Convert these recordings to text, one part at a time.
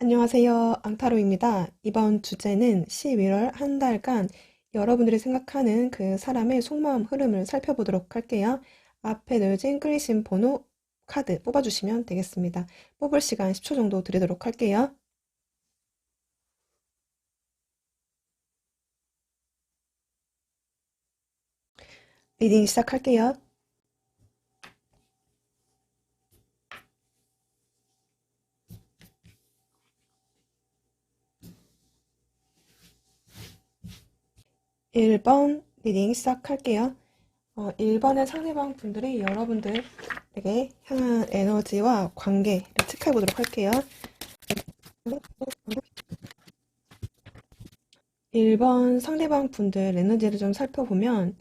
안녕하세요. 앙타로입니다. 이번 주제는 11월 한 달간 여러분들이 생각하는 그 사람의 속마음 흐름을 살펴보도록 할게요. 앞에 넣어진 끌리신 번호 카드 뽑아주시면 되겠습니다. 뽑을 시간 10초 정도 드리도록 할게요. 리딩 시작할게요. 1번 리딩 시작할게요. 1번의 상대방 분들이 여러분들에게 향한 에너지와 관계를 체크해 보도록 할게요. 1번 상대방 분들 에너지를 좀 살펴보면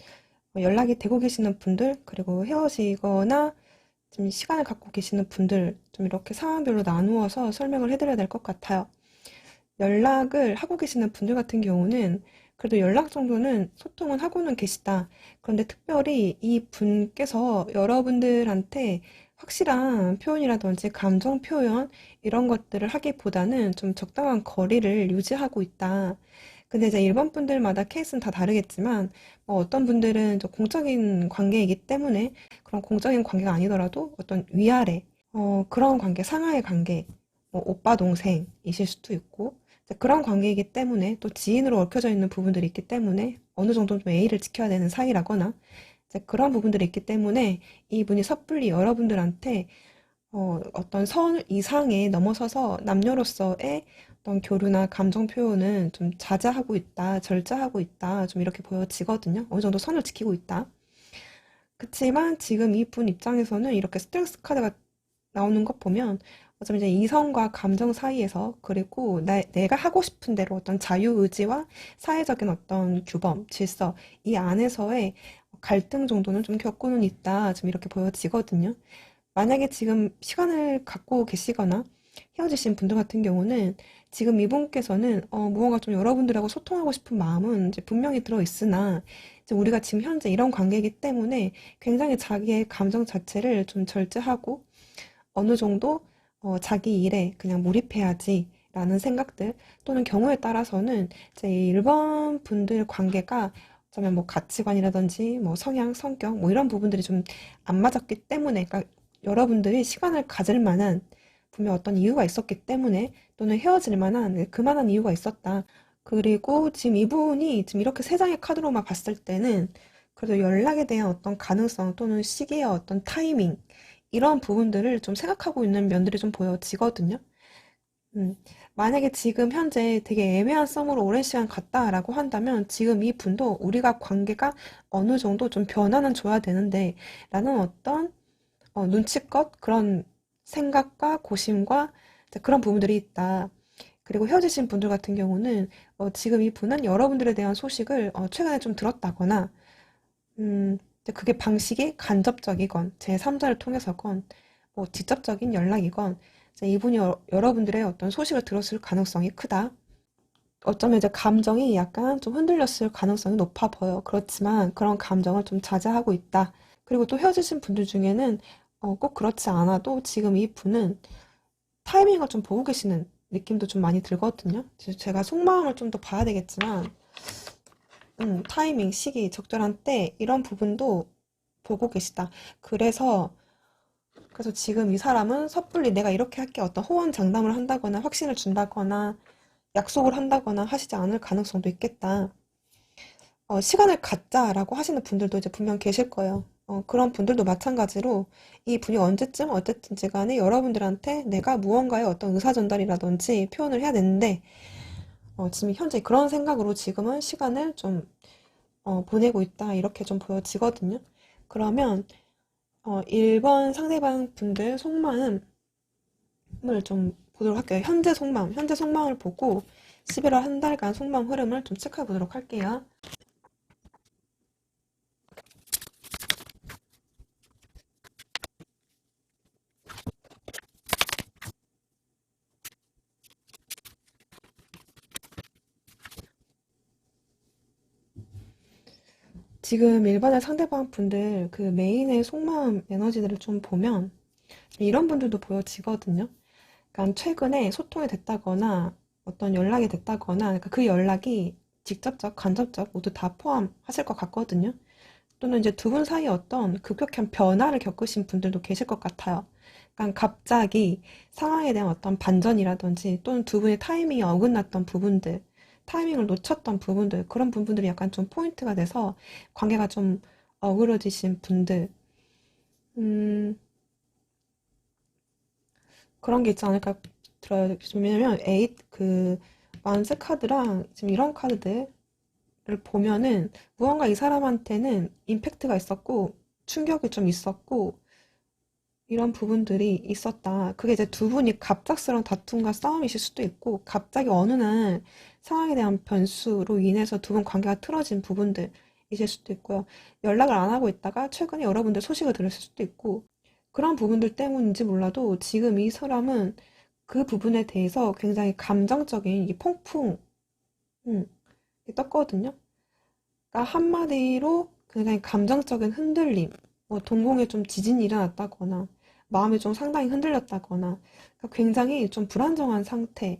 연락이 되고 계시는 분들, 그리고 헤어지거나 좀 시간을 갖고 계시는 분들, 좀 이렇게 상황별로 나누어서 설명을 해드려야 될 것 같아요. 연락을 하고 계시는 분들 같은 경우는 그래도 연락 정도는 소통은 하고는 계시다. 그런데 특별히 이 분께서 여러분들한테 확실한 표현이라든지 감정 표현 이런 것들을 하기보다는 좀 적당한 거리를 유지하고 있다. 근데 이제 일반 분들마다 케이스는 다 다르겠지만 어떤 분들은 좀 공적인 관계이기 때문에 그런 공적인 관계가 아니더라도 어떤 위아래 그런 관계, 상하의 관계, 뭐 오빠 동생이실 수도 있고 이제 그런 관계이기 때문에 또 지인으로 얽혀져 있는 부분들이 있기 때문에 어느 정도 좀 예의를 지켜야 되는 사이라거나 이제 그런 부분들이 있기 때문에 이분이 섣불리 여러분들한테 어떤 선 이상에 넘어서서 남녀로서의 어떤 교류나 감정 표현은 좀 자제하고 있다, 절제하고 있다, 좀 이렇게 보여지거든요. 어느 정도 선을 지키고 있다. 그치만 지금 이분 입장에서는 이렇게 스트레스 카드가 나오는 것 보면 어쩌면 이제 이성과 감정 사이에서 그리고 내가 하고 싶은 대로 어떤 자유의지와 사회적인 어떤 규범, 질서 이 안에서의 갈등 정도는 좀 겪고는 있다. 좀 이렇게 보여지거든요. 만약에 지금 시간을 갖고 계시거나 헤어지신 분들 같은 경우는 지금 이분께서는 무언가 좀 여러분들하고 소통하고 싶은 마음은 이제 분명히 들어 있으나 이제 우리가 지금 현재 이런 관계이기 때문에 굉장히 자기의 감정 자체를 좀 절제하고 어느 정도 자기 일에 그냥 몰입해야지 라는 생각들 또는 경우에 따라서는 이제 이 일본 분들 관계가 어쩌면 뭐 가치관이라든지 뭐 성향, 성격 뭐 이런 부분들이 좀 안 맞았기 때문에 그러니까 여러분들이 시간을 가질 만한 분명 어떤 이유가 있었기 때문에 또는 헤어질 만한 그만한 이유가 있었다. 그리고 지금 이분이 지금 이렇게 세 장의 카드로만 봤을 때는 그래도 연락에 대한 어떤 가능성 또는 시기의 어떤 타이밍 이런 부분들을 좀 생각하고 있는 면들이 좀 보여지거든요. 음, 만약에 지금 현재 되게 애매한 썸으로 오랜 시간 갔다라고 한다면 지금 이 분도 우리가 관계가 어느 정도 좀 변화는 줘야 되는데 라는 어떤 눈치껏 그런 생각과 고심과 이제 그런 부분들이 있다. 그리고 헤어지신 분들 같은 경우는 지금 이 분은 여러분들에 대한 소식을 최근에 좀 들었다거나 근데 그게 방식이 간접적이건 제3자를 통해서건 뭐 직접적인 연락이건 이제 이분이 여러분들의 어떤 소식을 들었을 가능성이 크다. 어쩌면 이제 감정이 약간 좀 흔들렸을 가능성이 높아 보여. 그렇지만 그런 감정을 좀 자제하고 있다. 그리고 또 헤어지신 분들 중에는 꼭 그렇지 않아도 지금 이 분은 타이밍을 좀 보고 계시는 느낌도 좀 많이 들거든요. 제가 속마음을 좀 더 봐야 되겠지만 타이밍, 시기, 적절한 때 이런 부분도 보고 계시다. 그래서 지금 이 사람은 섣불리 내가 이렇게 할게 어떤 호언 장담을 한다거나 확신을 준다거나 약속을 한다거나 하시지 않을 가능성도 있겠다. 시간을 갖자라고 하시는 분들도 이제 분명 계실 거예요. 그런 분들도 마찬가지로 이 분이 언제쯤 어쨌든지 간에 여러분들한테 내가 무언가의 어떤 의사 전달이라든지 표현을 해야 되는데 지금 현재 그런 생각으로 지금은 시간을 좀 보내고 있다 이렇게 좀 보여지거든요. 그러면 1번 상대방 분들 속마음을 좀 보도록 할게요. 현재 속마음을 보고 11월 한 달간 속마음 흐름을 좀 체크해 보도록 할게요. 지금 일반의 상대방 분들 그 메인의 속마음 에너지들을 좀 보면 이런 분들도 보여지거든요. 그러니까 최근에 소통이 됐다거나 어떤 연락이 됐다거나 그러니까 그 연락이 직접적, 간접적 모두 다 포함하실 것 같거든요. 또는 이제 두 분 사이에 어떤 급격한 변화를 겪으신 분들도 계실 것 같아요. 그러니까 갑자기 상황에 대한 어떤 반전이라든지 또는 두 분의 타이밍이 어긋났던 부분들, 타이밍을 놓쳤던 부분들, 그런 부분들이 약간 좀 포인트가 돼서 관계가 좀 어그러지신 분들, 음, 그런 게 있지 않을까 들어요. 왜냐면 완스 카드랑 지금 이런 카드들 보면은 무언가 이 사람한테는 임팩트가 있었고 충격이 좀 있었고 이런 부분들이 있었다. 그게 이제 두 분이 갑작스러운 다툼과 싸움이실 수도 있고 갑자기 어느 날 상황에 대한 변수로 인해서 두 분 관계가 틀어진 부분들이실 수도 있고요. 연락을 안 하고 있다가 최근에 여러분들 소식을 들으실 수도 있고 그런 부분들 때문인지 몰라도 지금 이 사람은 그 부분에 대해서 굉장히 감정적인 이 폭풍 떴거든요. 그러니까 한마디로 굉장히 감정적인 흔들림, 뭐 동공에 좀 지진이 일어났다거나 마음이 좀 상당히 흔들렸다거나 그러니까 굉장히 좀 불안정한 상태로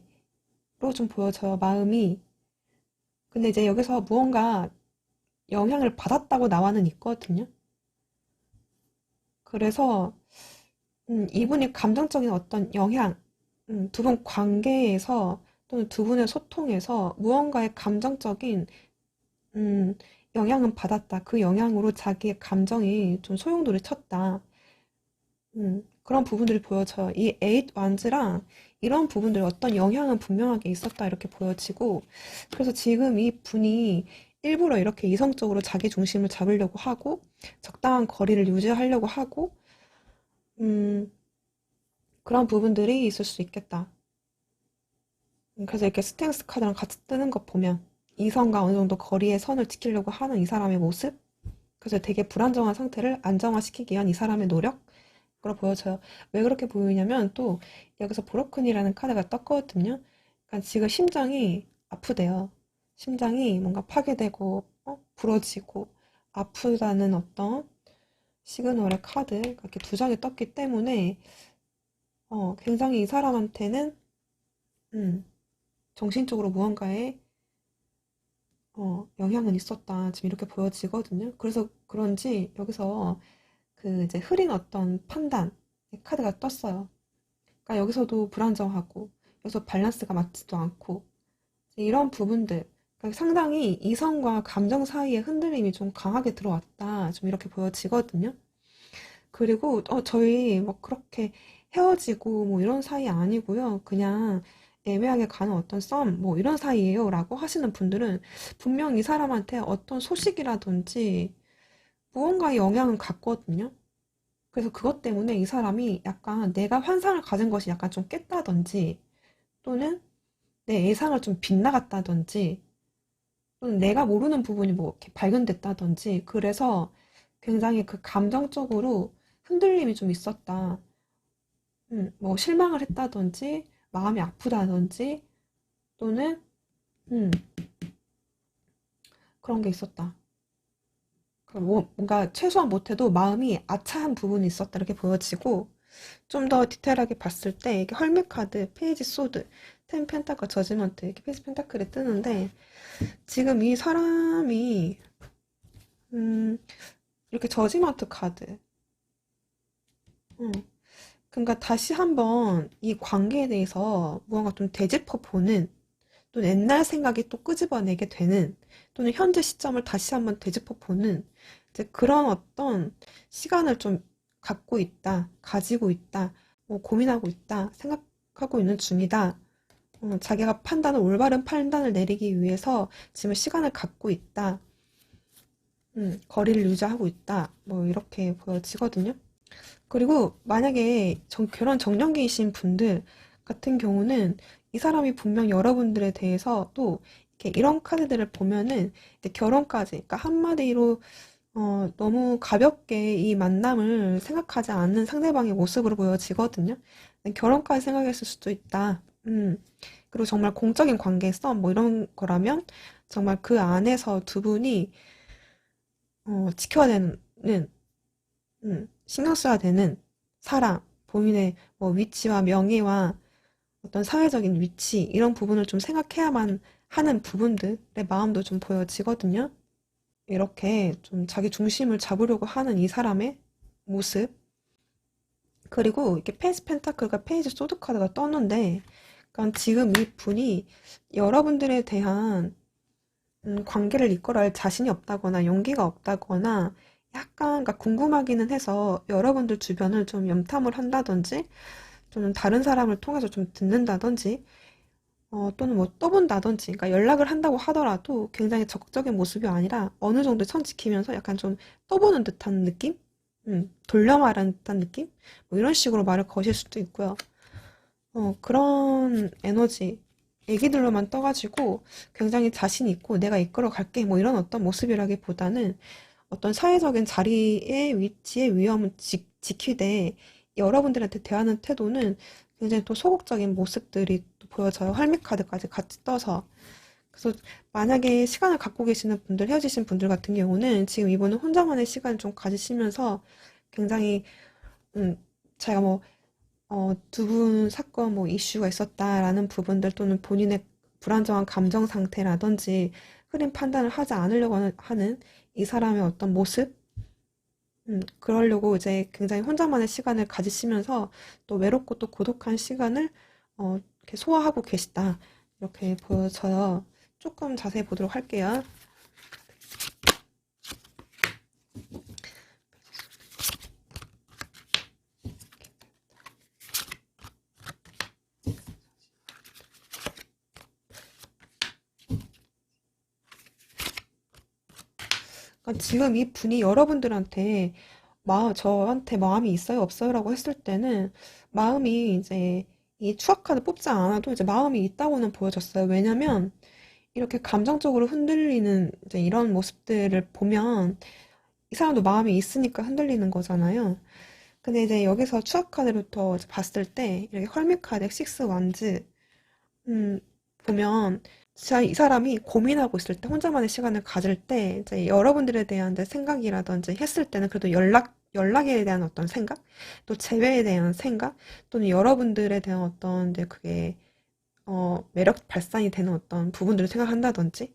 좀 보여져요, 마음이. 근데 이제 여기서 무언가 영향을 받았다고 나와는 있거든요. 그래서 이분이 감정적인 어떤 영향, 두 분 관계에서 또는 두 분의 소통에서 무언가의 감정적인 음, 영향은 받았다. 그 영향으로 자기의 감정이 좀 소용돌이 쳤다. 그런 부분들이 보여져요. 이 에잇 완즈랑 이런 부분들이 어떤 영향은 분명하게 있었다. 이렇게 보여지고. 그래서 지금 이 분이 일부러 이렇게 이성적으로 자기 중심을 잡으려고 하고, 적당한 거리를 유지하려고 하고, 음, 그런 부분들이 있을 수 있겠다. 그래서 이렇게 스탠스 카드랑 같이 뜨는 것 보면, 이성과 어느 정도 거리의 선을 지키려고 하는 이 사람의 모습? 그래서 되게 불안정한 상태를 안정화시키기 위한 이 사람의 노력? 그로 보여져요. 왜 그렇게 보이냐면 또 여기서 브로큰이라는 카드가 떴거든요. 그러니까 지금 심장이 아프대요. 심장이 뭔가 파괴되고 부러지고 아프다는 어떤 시그널의 카드 이렇게 두 장이 떴기 때문에 굉장히 이 사람한테는 음, 정신적으로 무언가에 영향은 있었다. 지금 이렇게 보여지거든요. 그래서 그런지 여기서 그 이제 흐린 어떤 판단 카드가 떴어요. 그러니까 여기서도 불안정하고 여기서 밸런스가 맞지도 않고 이런 부분들 그러니까 상당히 이성과 감정 사이에 흔들림이 좀 강하게 들어왔다. 좀 이렇게 보여지거든요. 그리고 저희 뭐 그렇게 헤어지고 뭐 이런 사이 아니고요. 그냥 애매하게 가는 어떤 썸 뭐 이런 사이예요 라고 하시는 분들은 분명 이 사람한테 어떤 소식이라든지 무언가의 영향은 갔거든요. 그래서 그것 때문에 이 사람이 약간 내가 환상을 가진 것이 약간 좀 깼다든지 또는 내 예상을 좀 빗나갔다든지 또는 내가 모르는 부분이 뭐 이렇게 발견됐다든지 그래서 굉장히 그 감정적으로 흔들림이 좀 있었다. 뭐 실망을 했다든지 마음이 아프다든지 또는 음, 그런 게 있었다. 뭔가 최소한 못해도 마음이 아차한 부분이 있었다 이렇게 보여지고 좀 더 디테일하게 봤을 때 이게 헐밋 카드, 페이지 소드, 텐 펜타클, 저지먼트 이렇게 페이지 펜타클이 뜨는데 지금 이 사람이 음, 이렇게 저지먼트 카드 음, 그러니까 다시 한번 이 관계에 대해서 무언가 좀 되짚어 보는 또 옛날 생각이 또 끄집어내게 되는 또는 현재 시점을 다시 한번 되짚어 보는 이제 그런 어떤 시간을 좀 갖고 있다, 가지고 있다, 뭐 고민하고 있다, 생각하고 있는 중이다. 자기가 올바른 판단을 내리기 위해서 지금 시간을 갖고 있다. 거리를 유지하고 있다. 뭐 이렇게 보여지거든요. 그리고 만약에 결혼 정년기이신 분들 같은 경우는 이 사람이 분명 여러분들에 대해서 또 이렇게 이런 카드들을 보면은 이제 결혼까지, 그러니까 한마디로 너무 가볍게 이 만남을 생각하지 않는 상대방의 모습으로 보여지거든요. 결혼까지 생각했을 수도 있다. 그리고 정말 공적인 관계성 뭐 이런 거라면 정말 그 안에서 두 분이 지켜야 되는 신경 써야 되는 사람, 본인의 뭐 위치와 명예와 어떤 사회적인 위치, 이런 부분을 좀 생각해야만 하는 부분들의 마음도 좀 보여지거든요. 이렇게 좀 자기 중심을 잡으려고 하는 이 사람의 모습. 그리고 이렇게 페이스 펜타클과 페이지 소드 카드가 떴는데, 그러니까 지금 이 분이 여러분들에 대한 관계를 이끌어갈 자신이 없다거나 용기가 없다거나 약간 그러니까 궁금하기는 해서 여러분들 주변을 좀 염탐을 한다든지 또는 다른 사람을 통해서 좀 듣는다든지 또는 뭐 떠본다든지, 그러니까 연락을 한다고 하더라도 굉장히 적극적인 모습이 아니라 어느 정도 선 지키면서 약간 좀 떠보는 듯한 느낌? 돌려 말하는 듯한 느낌? 뭐 이런 식으로 말을 거실 수도 있고요. 그런 에너지, 애기들로만 떠가지고 굉장히 자신 있고 내가 이끌어 갈게 뭐 이런 어떤 모습이라기보다는 어떤 사회적인 자리의 위치의 위험을 지키되 여러분들한테 대하는 태도는 굉장히 또 소극적인 모습들이 또 보여져요. 활미카드까지 같이 떠서. 그래서 만약에 시간을 갖고 계시는 분들, 헤어지신 분들 같은 경우는 지금 이분은 혼자만의 시간을 좀 가지시면서 굉장히 자기가 뭐 두 분 사건 뭐 이슈가 있었다라는 부분들 또는 본인의 불안정한 감정 상태라든지 흐린 판단을 하지 않으려고 하는 이 사람의 어떤 모습, 그러려고 이제 굉장히 혼자만의 시간을 가지시면서 또 외롭고 또 고독한 시간을 이렇게 소화하고 계시다. 이렇게 보여져요. 조금 자세히 보도록 할게요. 그러니까 지금 이 분이 여러분들한테 저한테 마음이 있어요, 없어요라고 했을 때는 마음이 이제 이 추억 카드 뽑지 않아도 이제 마음이 있다고는 보여졌어요. 왜냐면 이렇게 감정적으로 흔들리는 이제 이런 모습들을 보면 이 사람도 마음이 있으니까 흔들리는 거잖아요. 근데 이제 여기서 추억 카드부터 이제 봤을 때 이렇게 헐미 카드, 식스 완즈 음, 보면 진짜 이 사람이 고민하고 있을 때 혼자만의 시간을 가질 때 이제 여러분들에 대한 이제 생각이라든지 했을 때는 그래도 연락에 대한 어떤 생각, 또 재회에 대한 생각, 또는 여러분들에 대한 어떤 이제 그게 매력 발산이 되는 어떤 부분들을 생각한다든지,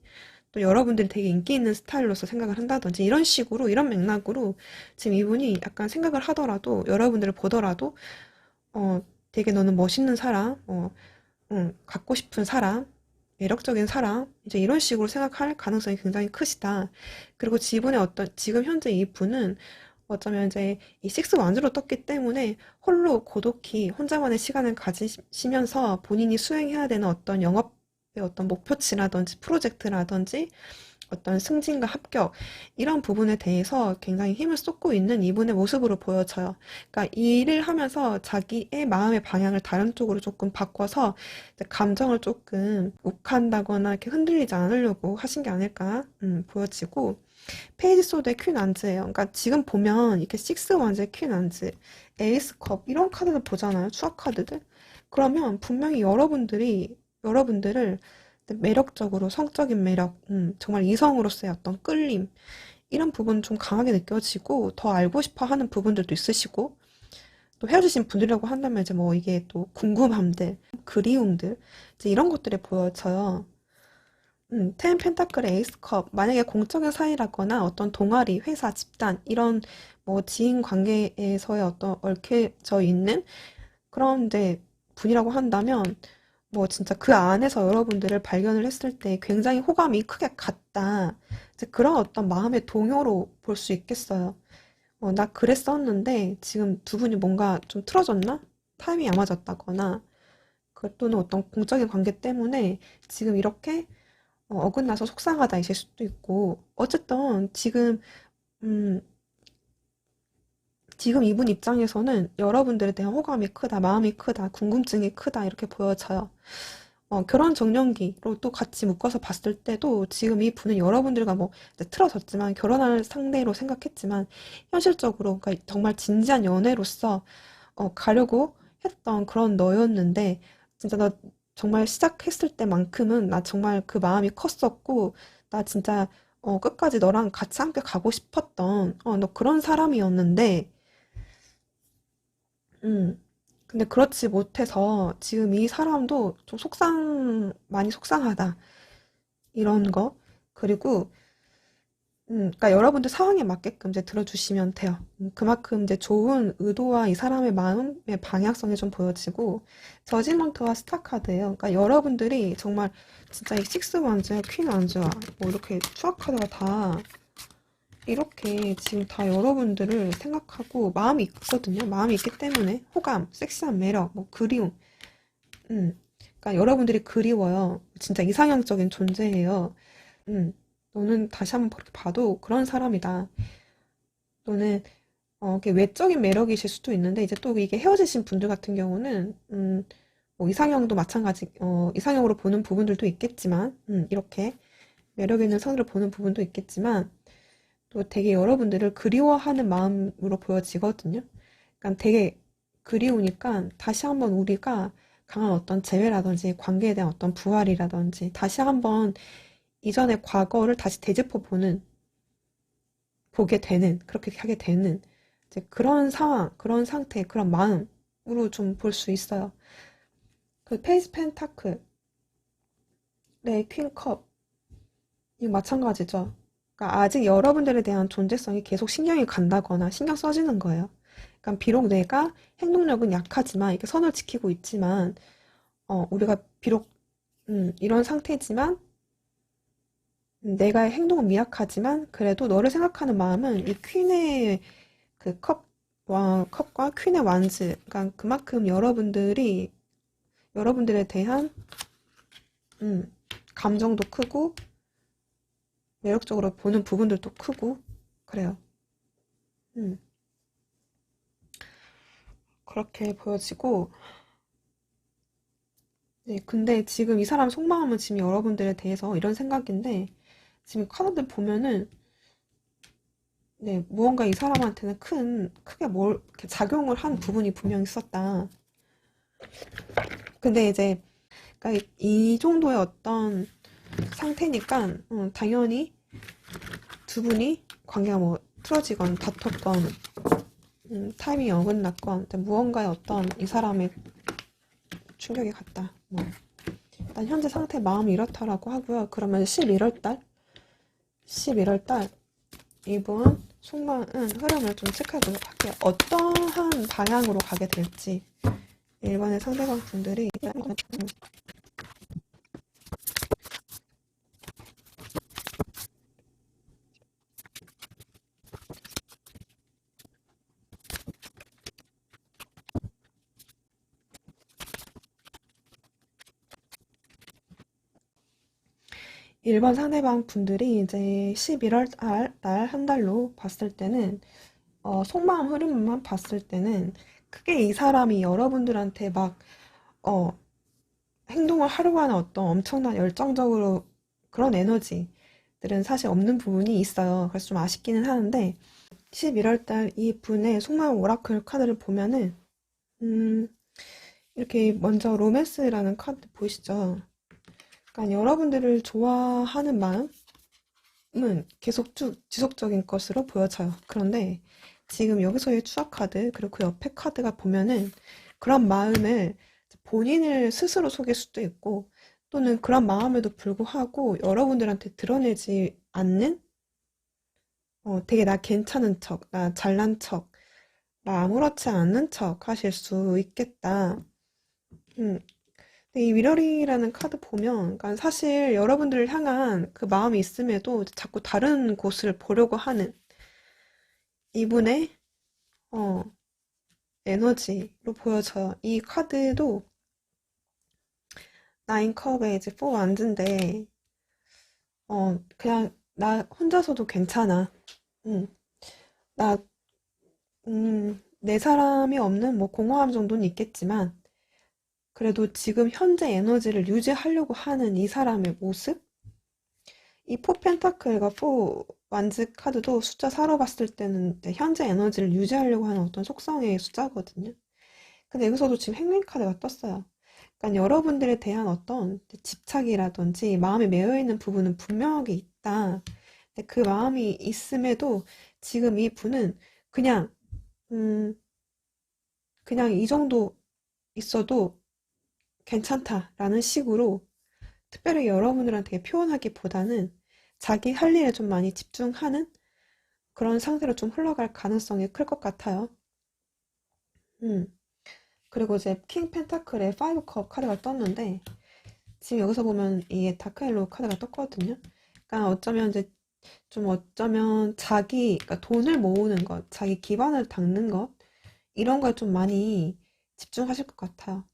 또 여러분들이 되게 인기 있는 스타일로서 생각을 한다든지, 이런 식으로, 이런 맥락으로 지금 이분이 약간 생각을 하더라도, 여러분들을 보더라도, 되게 너는 멋있는 사람, 갖고 싶은 사람, 매력적인 사람, 이제 이런 식으로 생각할 가능성이 굉장히 크시다. 그리고 지금 현재 이 분은 어쩌면 이제 이 식스 완즈로 떴기 때문에 홀로 고독히 혼자만의 시간을 가지시면서 본인이 수행해야 되는 어떤 영업의 어떤 목표치라든지 프로젝트라든지 어떤 승진과 합격 이런 부분에 대해서 굉장히 힘을 쏟고 있는 이분의 모습으로 보여져요. 그러니까 이 일을 하면서 자기의 마음의 방향을 다른 쪽으로 조금 바꿔서 감정을 조금 욱한다거나 이렇게 흔들리지 않으려고 하신 게 아닐까 보여지고, 페이지 소드의 퀸 안즈예요. 그러니까 지금 보면 이렇게 식스 완즈의 퀸 안즈, 에이스 컵 이런 카드들 보잖아요. 추억 카드들. 그러면 분명히 여러분들을 매력적으로 성적인 매력, 정말 이성으로서의 어떤 끌림 이런 부분 좀 강하게 느껴지고 더 알고 싶어 하는 부분들도 있으시고, 또 헤어지신 분들이라고 한다면 이제 뭐 이게 또 궁금함들, 그리움들 이제 이런 것들이 보여져요. 텐 펜타클의 에이스컵, 만약에 공적인 사이라거나 어떤 동아리, 회사, 집단 이런 뭐 지인 관계에서의 어떤 얽혀져 있는 그런 이제 분이라고 한다면 뭐 진짜 그 안에서 여러분들을 발견을 했을 때 굉장히 호감이 크게 갔다. 이제 그런 어떤 마음의 동요로 볼 수 있겠어요. 나 그랬었는데 지금 두 분이 뭔가 좀 틀어졌나? 타임이 안 맞았다거나 또는 어떤 공적인 관계 때문에 지금 이렇게 어긋나서 속상하다 이실 수도 있고, 어쨌든 음, 지금 이분 입장에서는 여러분들에 대한 호감이 크다, 마음이 크다, 궁금증이 크다 이렇게 보여져요. 결혼 정년기로 또 같이 묶어서 봤을 때도 지금 이 분은 여러분들과 뭐 이제 틀어졌지만 결혼할 상대로 생각했지만 현실적으로 그러니까 정말 진지한 연애로서 가려고 했던 그런 너였는데 진짜 나 정말 시작했을 때만큼은 나 정말 그 마음이 컸었고 나 진짜 끝까지 너랑 같이 함께 가고 싶었던 너 그런 사람이었는데 음 근데 그렇지 못해서 지금 이 사람도 좀 많이 속상하다. 이런 거. 그리고, 그러니까 여러분들 상황에 맞게끔 이제 들어주시면 돼요. 그만큼 이제 좋은 의도와 이 사람의 마음의 방향성이 좀 보여지고, 저지먼트와 스타 카드예요. 그러니까 여러분들이 정말 진짜 이 식스 완즈와 퀸 완즈와 뭐 이렇게 추억 카드가 다 이렇게 지금 다 여러분들을 생각하고 마음이 있거든요. 마음이 있기 때문에 호감, 섹시한 매력, 뭐 그리움, 그러니까 여러분들이 그리워요. 진짜 이상형적인 존재예요. 너는 다시 한번 그렇게 봐도 그런 사람이다. 너는 이게 외적인 매력이실 수도 있는데 이제 또 이게 헤어지신 분들 같은 경우는 뭐 이상형도 마찬가지, 이상형으로 보는 부분들도 있겠지만, 이렇게 매력 있는 선으로 보는 부분도 있겠지만 또 되게 여러분들을 그리워하는 마음으로 보여지거든요. 그러니까 되게 그리우니까 다시 한번 우리가 강한 어떤 재회라든지 관계에 대한 어떤 부활이라든지 다시 한번 이전의 과거를 다시 되짚어 보게 되는, 그렇게 하게 되는 이제 그런 상황, 그런 상태, 그런 마음으로 좀 볼 수 있어요. 그 페이스 펜타클, 네, 퀸컵, 이 마찬가지죠. 그러니까 아직 여러분들에 대한 존재성이 계속 신경이 간다거나 신경 써지는 거예요. 그러니까 비록 내가 행동력은 약하지만 이렇게 선을 지키고 있지만 우리가 비록 이런 상태지만 내가 행동은 미약하지만 그래도 너를 생각하는 마음은 이 퀸의 그 컵과 퀸의 완즈, 그러니까 그만큼 여러분들에 대한 감정도 크고 매력적으로 보는 부분들도 크고 그래요. 음, 그렇게 보여지고 네, 근데 지금 이 사람 속마음은 지금 여러분들에 대해서 이런 생각인데 지금 카드들 보면은 네, 무언가 이 사람한테는 크게 이렇게 작용을 한 부분이 분명히 있었다. 근데 이제 그러니까 이 정도의 어떤 상태니까 당연히 두 분이 관계가 뭐 틀어지건 다퉜건 타이밍이 어긋났건 무언가의 어떤 이 사람의 충격이 갔다. 뭐. 일단 현재 상태 마음이 이렇다라고 하고요. 그러면 11월 달 이분 속마음 흐름을 좀 체크해 보도록 할게요. 어떠한 방향으로 가게 될지 일반의 상대방 분들이 1번 상대방 분들이 이제 11월 달 한 달로 봤을 때는 속마음 흐름만 봤을 때는 크게 이 사람이 여러분들한테 막 어, 행동을 하려고 하는 어떤 엄청난 열정적으로 그런 에너지들은 사실 없는 부분이 있어요. 그래서 좀 아쉽기는 하는데 11월 달 이 분의 속마음 오라클 카드를 보면은 음, 이렇게 먼저 로맨스라는 카드 보이시죠? 그러니까 여러분들을 좋아하는 마음은 계속 쭉 지속적인 것으로 보여져요. 그런데 지금 여기서의 추억 카드 그리고 그 옆에 카드가 보면은 그런 마음을 본인을 스스로 속일 수도 있고 또는 그런 마음에도 불구하고 여러분들한테 드러내지 않는 되게 나 괜찮은 척, 나 잘난 척, 나 아무렇지 않은 척 하실 수 있겠다. 음, 근데 이 위러링이라는 카드 보면, 그러니까 사실 여러분들을 향한 그 마음이 있음에도 자꾸 다른 곳을 보려고 하는 이분의 어, 에너지로 보여져요. 이 카드도 나인 컵의 이제 4 완즈인데, 그냥 나 혼자서도 괜찮아. 음, 나, 내 사람이 없는 뭐 공허함 정도는 있겠지만, 그래도 지금 현재 에너지를 유지하려고 하는 이 사람의 모습? 이 포 펜타클과 포 완즈 카드도 숫자 4로 봤을 때는 현재 에너지를 유지하려고 하는 어떤 속성의 숫자거든요. 근데 여기서도 지금 행운 카드가 떴어요. 그러니까 여러분들에 대한 어떤 집착이라든지 마음에 매여 있는 부분은 분명하게 있다. 근데 그 마음이 있음에도 지금 이 분은 그냥 음, 그냥 이 정도 있어도 괜찮다라는 식으로 특별히 여러분들한테 표현하기보다는 자기 할 일에 좀 많이 집중하는 그런 상태로 좀 흘러갈 가능성이 클 것 같아요. 음. 그리고 이제 킹 펜타클의 5컵 카드가 떴는데 지금 여기서 보면 이게 다크엘로 카드가 떴거든요. 그러니까 어쩌면 이제 좀 어쩌면 자기 그러니까 돈을 모으는 것, 자기 기반을 닦는 것 이런 거에 좀 많이 집중하실 것 같아요.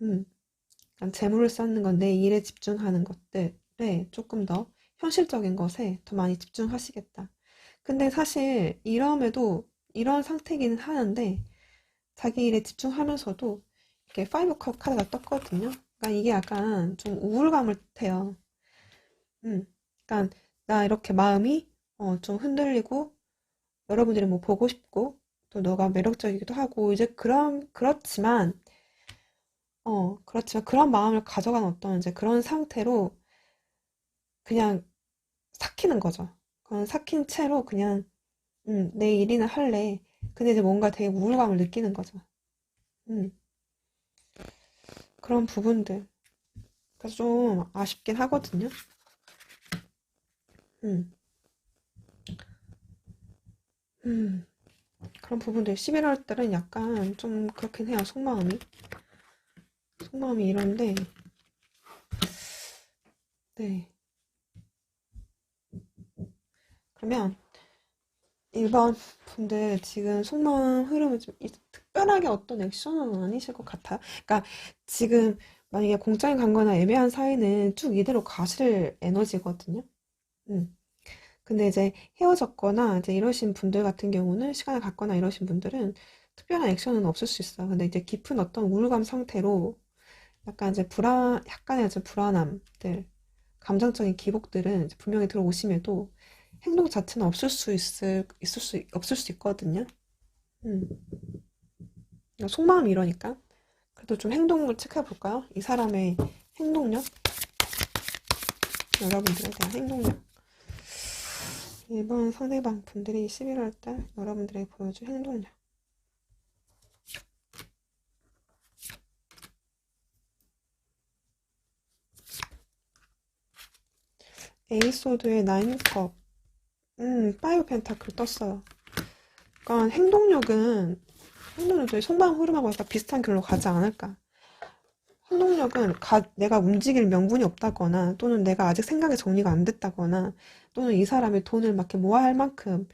음. 그러니까 재물을 쌓는 건 내 일에 집중하는 것들에 조금 더 현실적인 것에 더 많이 집중하시겠다. 근데 사실 이럼에도 이런 상태이기는 하는데 자기 일에 집중하면서도 이렇게 5컵 카드가 떴거든요. 그러니까 이게 약간 좀 우울감을 뜻해요. 음. 그러니까 나 이렇게 마음이 좀 흔들리고 여러분들이 뭐 보고 싶고 또 너가 매력적이기도 하고 이제 그렇지만 그런 마음을 가져간 어떤 이제 그런 상태로 그냥 삭히는 거죠. 그런 삭힌 채로 그냥 내 일이나 할래. 근데 이제 뭔가 되게 우울감을 느끼는 거죠. 음, 그런 부분들. 그래서 좀 아쉽긴 하거든요. 음, 음, 그런 부분들. 11월 달은 약간 좀 그렇긴 해요. 속마음이 이런데, 네. 그러면 1번 분들 지금 속마음 흐름이 좀 특별하게 어떤 액션은 아니실 것 같아요. 그러니까 지금 만약에 공장에 간 거나 애매한 사이는 쭉 이대로 가실 에너지거든요. 음. 근데 이제 헤어졌거나 이제 이러신 분들 같은 경우는 시간을 갖거나 이러신 분들은 특별한 액션은 없을 수 있어요. 근데 이제 깊은 어떤 우울감 상태로 약간의 이제 불안함들, 감정적인 기복들은 이제 분명히 들어오심에도 행동 자체는 없을 수 있거든요. 음, 속마음이 이러니까. 그래도 좀 행동을 체크해 볼까요? 이 사람의 행동력, 여러분들에 대한 행동력. 이번 상대방 분들이 11월 달 여러분들에게 보여줄 행동력. 에이소드의 9컵, 파이브 펜타클 떴어요. 그러니까 행동력은 저희 속마음 흐름하고 약간 비슷한 길로 가지 않을까. 행동력은 내가 움직일 명분이 없다거나 또는 내가 아직 생각이 정리가 안 됐다거나 또는 이 사람이 돈을 막 이렇게 모아야 할 만큼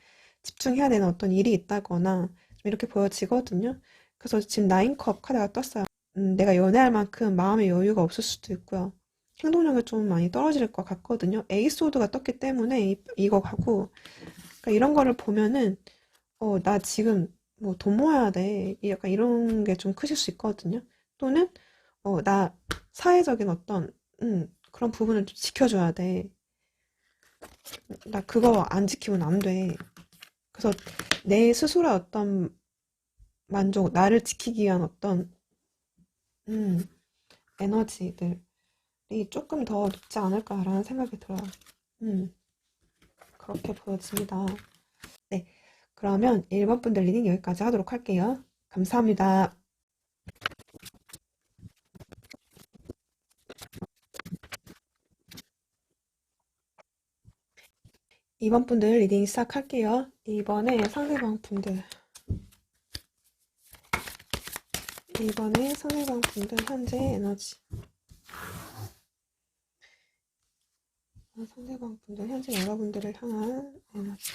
집중해야 되는 어떤 일이 있다거나 좀 이렇게 보여지거든요. 그래서 지금 9컵 카드가 떴어요. 내가 연애할 만큼 마음의 여유가 없을 수도 있고요. 행동력이 좀 많이 떨어질 것 같거든요. 에이소드가 떴기 때문에 이거 가고 그러니까 이런 거를 보면은 나 지금 뭐 돈 모아야 돼. 약간 이런 게 좀 크실 수 있거든요. 또는 나 사회적인 어떤 그런 부분을 좀 지켜줘야 돼. 나 그거 안 지키면 안 돼. 그래서 내 스스로의 어떤 만족, 나를 지키기 위한 어떤 음, 에너지들이 조금 더 높지 않을까라는 생각이 들어요. 음, 그렇게 보여집니다. 네, 그러면 1번 분들 리딩 여기까지 하도록 할게요. 감사합니다. 2번 분들 리딩 시작할게요. 이번에 상대방 분들 현재 에너지. 상대방 분들 현재 여러분들을 향한 에너지.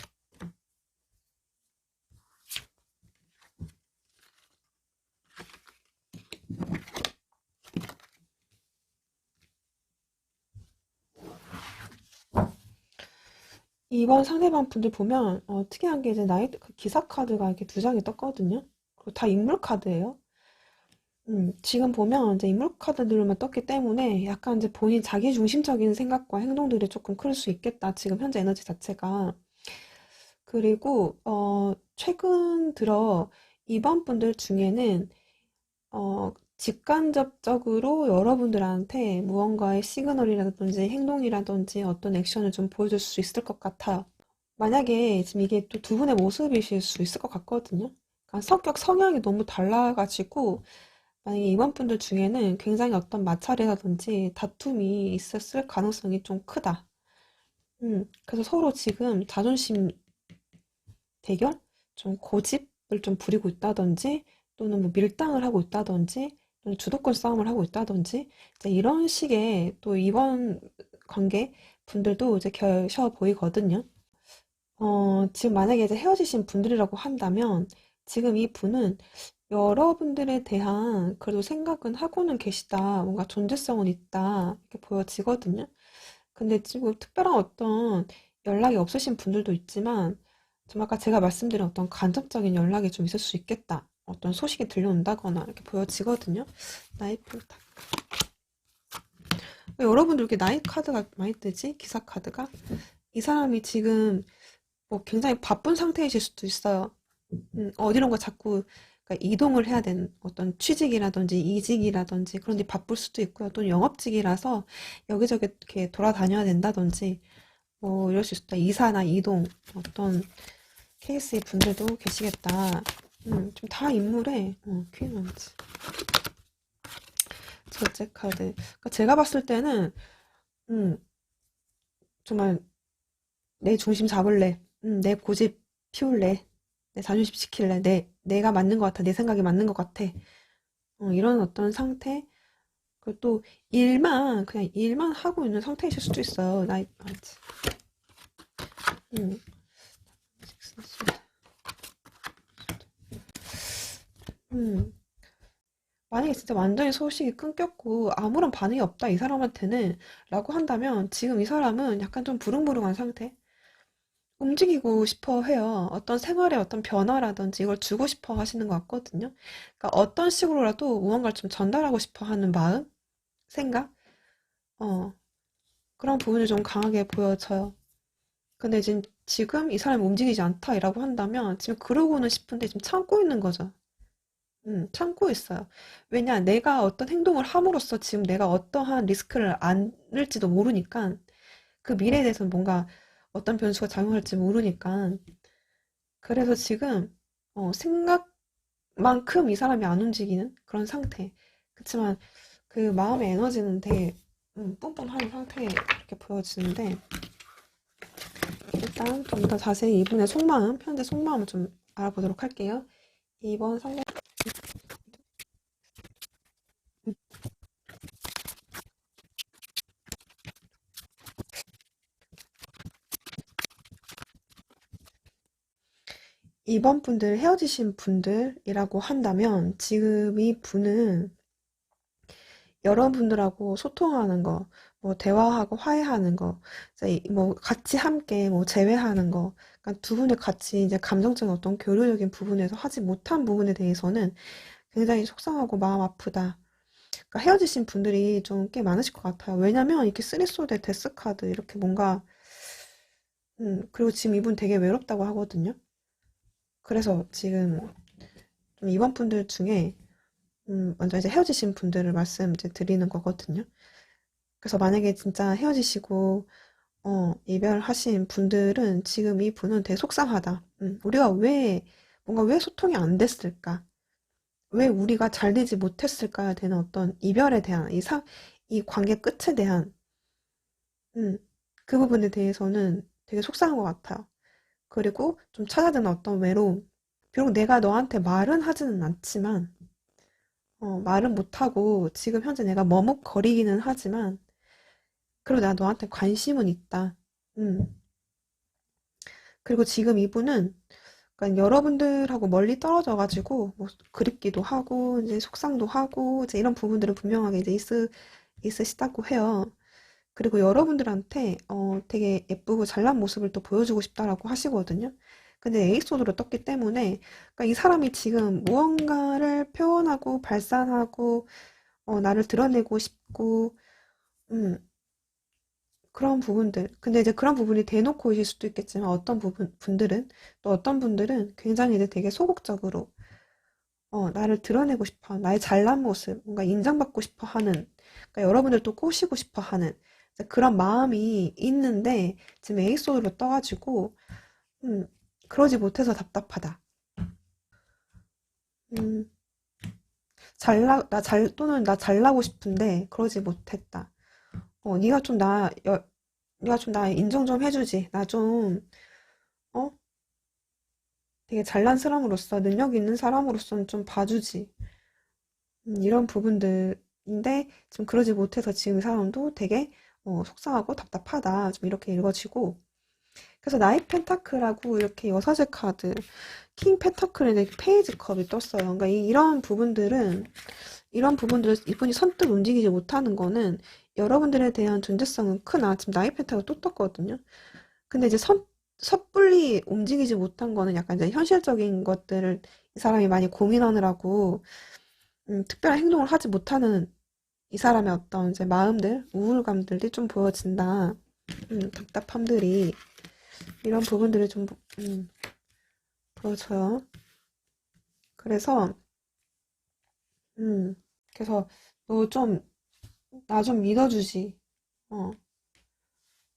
이번 상대방 분들 보면 특이한 게 이제 그 기사 카드가 이렇게 두 장이 떴거든요. 그리고 다 인물 카드예요. 지금 보면 이제 인물 카드들만 떴기 때문에 약간 이제 본인 자기 중심적인 생각과 행동들이 조금 클 수 있겠다. 지금 현재 에너지 자체가. 그리고 최근 들어 이번 분들 중에는 직간접적으로 여러분들한테 무언가의 시그널이라든지 행동이라든지 어떤 액션을 좀 보여줄 수 있을 것 같아요. 만약에 지금 이게 또 두 분의 모습이실 수 있을 것 같거든요. 그러니까 성향이 너무 달라가지고 만약에 이번 분들 중에는 굉장히 어떤 마찰이라든지 다툼이 있었을 가능성이 좀 크다. 그래서 서로 지금 자존심 대결? 좀 고집을 좀 부리고 있다든지, 또는 뭐 밀당을 하고 있다든지, 또는 주도권 싸움을 하고 있다든지, 이제 이런 식의 또 이번 관계 분들도 이제 계셔 보이거든요. 지금 만약에 이제 헤어지신 분들이라고 한다면, 지금 이 분은 여러분들에 대한 그래도 생각은 하고는 계시다. 뭔가 존재성은 있다. 이렇게 보여지거든요. 근데 지금 특별한 어떤 연락이 없으신 분들도 있지만, 좀 아까 제가 말씀드린 어떤 간접적인 연락이 좀 있을 수 있겠다. 어떤 소식이 들려온다거나 이렇게 보여지거든요. 나이프 딱. 왜 여러분들 이렇게 나이 카드가 많이 뜨지? 기사 카드가? 이 사람이 지금 뭐 굉장히 바쁜 상태이실 수도 있어요. 어디론가 자꾸 그러니까 이동을 해야 되는 어떤 취직이라든지 이직이라든지 그런 데 바쁠 수도 있고요. 또는 영업직이라서 여기저기 이렇게 돌아다녀야 된다든지 뭐 이럴 수 있다. 이사나 이동 어떤 케이스의 분들도 계시겠다. 좀 다 인물에 퀸 원지 첫째 카드. 그러니까 제가 봤을 때는 음, 정말 내 중심 잡을래. 내 고집 피울래. 내 자존심 지킬래. 내가 맞는 것 같아. 내 생각이 맞는 것 같아. 이런 어떤 상태. 그리고 또 그냥 일만 하고 있는 상태이실 수도 있어요. 음, 음. 만약에 진짜 완전히 소식이 끊겼고 아무런 반응이 없다 이 사람한테는 라고 한다면 지금 이 사람은 약간 좀 부릉부릉한 상태. 움직이고 싶어 해요. 어떤 생활에 어떤 변화라든지 이걸 주고 싶어 하시는 것 같거든요. 그러니까 어떤 식으로라도 무언가를 좀 전달하고 싶어 하는 마음, 생각, 어, 그런 부분이 좀 강하게 보여져요. 근데 지금 이 사람이 움직이지 않다라고 한다면 지금 그러고는 싶은데 지금 참고 있는 거죠. 참고 있어요. 왜냐, 내가 어떤 행동을 함으로써 지금 내가 어떠한 리스크를 안을지도 모르니까 그 미래에 대해서는 뭔가 어떤 변수가 작용할지 모르니까 그래서 지금 생각만큼 이 사람이 안 움직이는 그런 상태. 그렇지만 그 마음의 에너지는 되게 뿜뿜하는 상태 이렇게 보여지는데 일단 좀 더 자세히 이분의 속마음, 현재 속마음을 좀 알아보도록 할게요. 이번 상대 이번 분들 헤어지신 분들이라고 한다면 지금 이 분은 여러분들하고 소통하는 거, 뭐 대화하고 화해하는 거, 이제 뭐 같이 함께 뭐 재회하는 거, 그러니까 두 분이 같이 이제 감정적인 어떤 교류적인 부분에서 하지 못한 부분에 대해서는 굉장히 속상하고 마음 아프다. 그러니까 헤어지신 분들이 좀 꽤 많으실 것 같아요. 왜냐면 이렇게 쓰리소드 데스 카드 이렇게 뭔가 그리고 지금 이분 되게 외롭다고 하거든요. 그래서 지금 좀 이번 분들 중에 먼저 이제 헤어지신 분들을 말씀 이제 드리는 거거든요. 그래서 만약에 진짜 헤어지시고 이별하신 분들은 지금 이 분은 되게 속상하다. 우리가 뭔가 왜 소통이 안 됐을까? 왜 우리가 잘 되지 못했을까에 대한 어떤 이별에 대한 이 관계 끝에 대한 음, 그 부분에 대해서는 되게 속상한 것 같아요. 그리고 좀 찾아드는 어떤 외로움. 비록 내가 너한테 말은 하지는 않지만 말은 못하고 지금 현재 내가 머뭇거리기는 하지만 그리고 내가 너한테 관심은 있다. 음. 그리고 지금 이분은 그러니까 여러분들하고 멀리 떨어져가지고 뭐 그립기도 하고 이제 속상도 하고 이제 이런 부분들은 분명하게 이제 있으시다고 해요. 그리고 여러분들한테 되게 예쁘고 잘난 모습을 또 보여주고 싶다라고 하시거든요. 근데 에이소드로 떴기 때문에 그러니까 이 사람이 지금 무언가를 표현하고 발산하고 나를 드러내고 싶고 음, 그런 부분들. 근데 이제 그런 부분이 대놓고이실 수도 있겠지만 또 어떤 분들은 굉장히 이제 되게 소극적으로 나를 드러내고 싶어, 나의 잘난 모습, 뭔가 인정받고 싶어 하는, 그러니까 여러분들도 꼬시고 싶어 하는 이제 그런 마음이 있는데 지금 에이소드로 떠가지고 음, 그러지 못해서 답답하다. 음, 또는 나 잘나고 싶은데 그러지 못했다. 어, 네가 좀 나 인정 좀 해주지. 나 좀, 어? 되게 잘난 사람으로서, 능력 있는 사람으로서는 좀 봐주지. 이런 부분들인데, 좀 그러지 못해서 지금 이 사람도 되게, 속상하고 답답하다. 좀 이렇게 읽어지고. 그래서 나이 펜타클하고 이렇게 여사제 카드, 킹 펜타클의 페이지 컵이 떴어요. 그러니까 이런 부분들을 이분이 선뜻 움직이지 못하는 거는 여러분들에 대한 존재성은 크나, 지금 나이 펜타클 또 떴거든요. 근데 이제 섣불리 움직이지 못한 거는 약간 이제 현실적인 것들을 이 사람이 많이 고민하느라고, 특별한 행동을 하지 못하는 이 사람의 어떤 이제 마음들, 우울감들이 좀 보여진다. 답답함들이, 이런 부분들이 좀, 보여져요. 그래서, 음, 그래서, 너 좀, 나 좀 믿어주지. 어,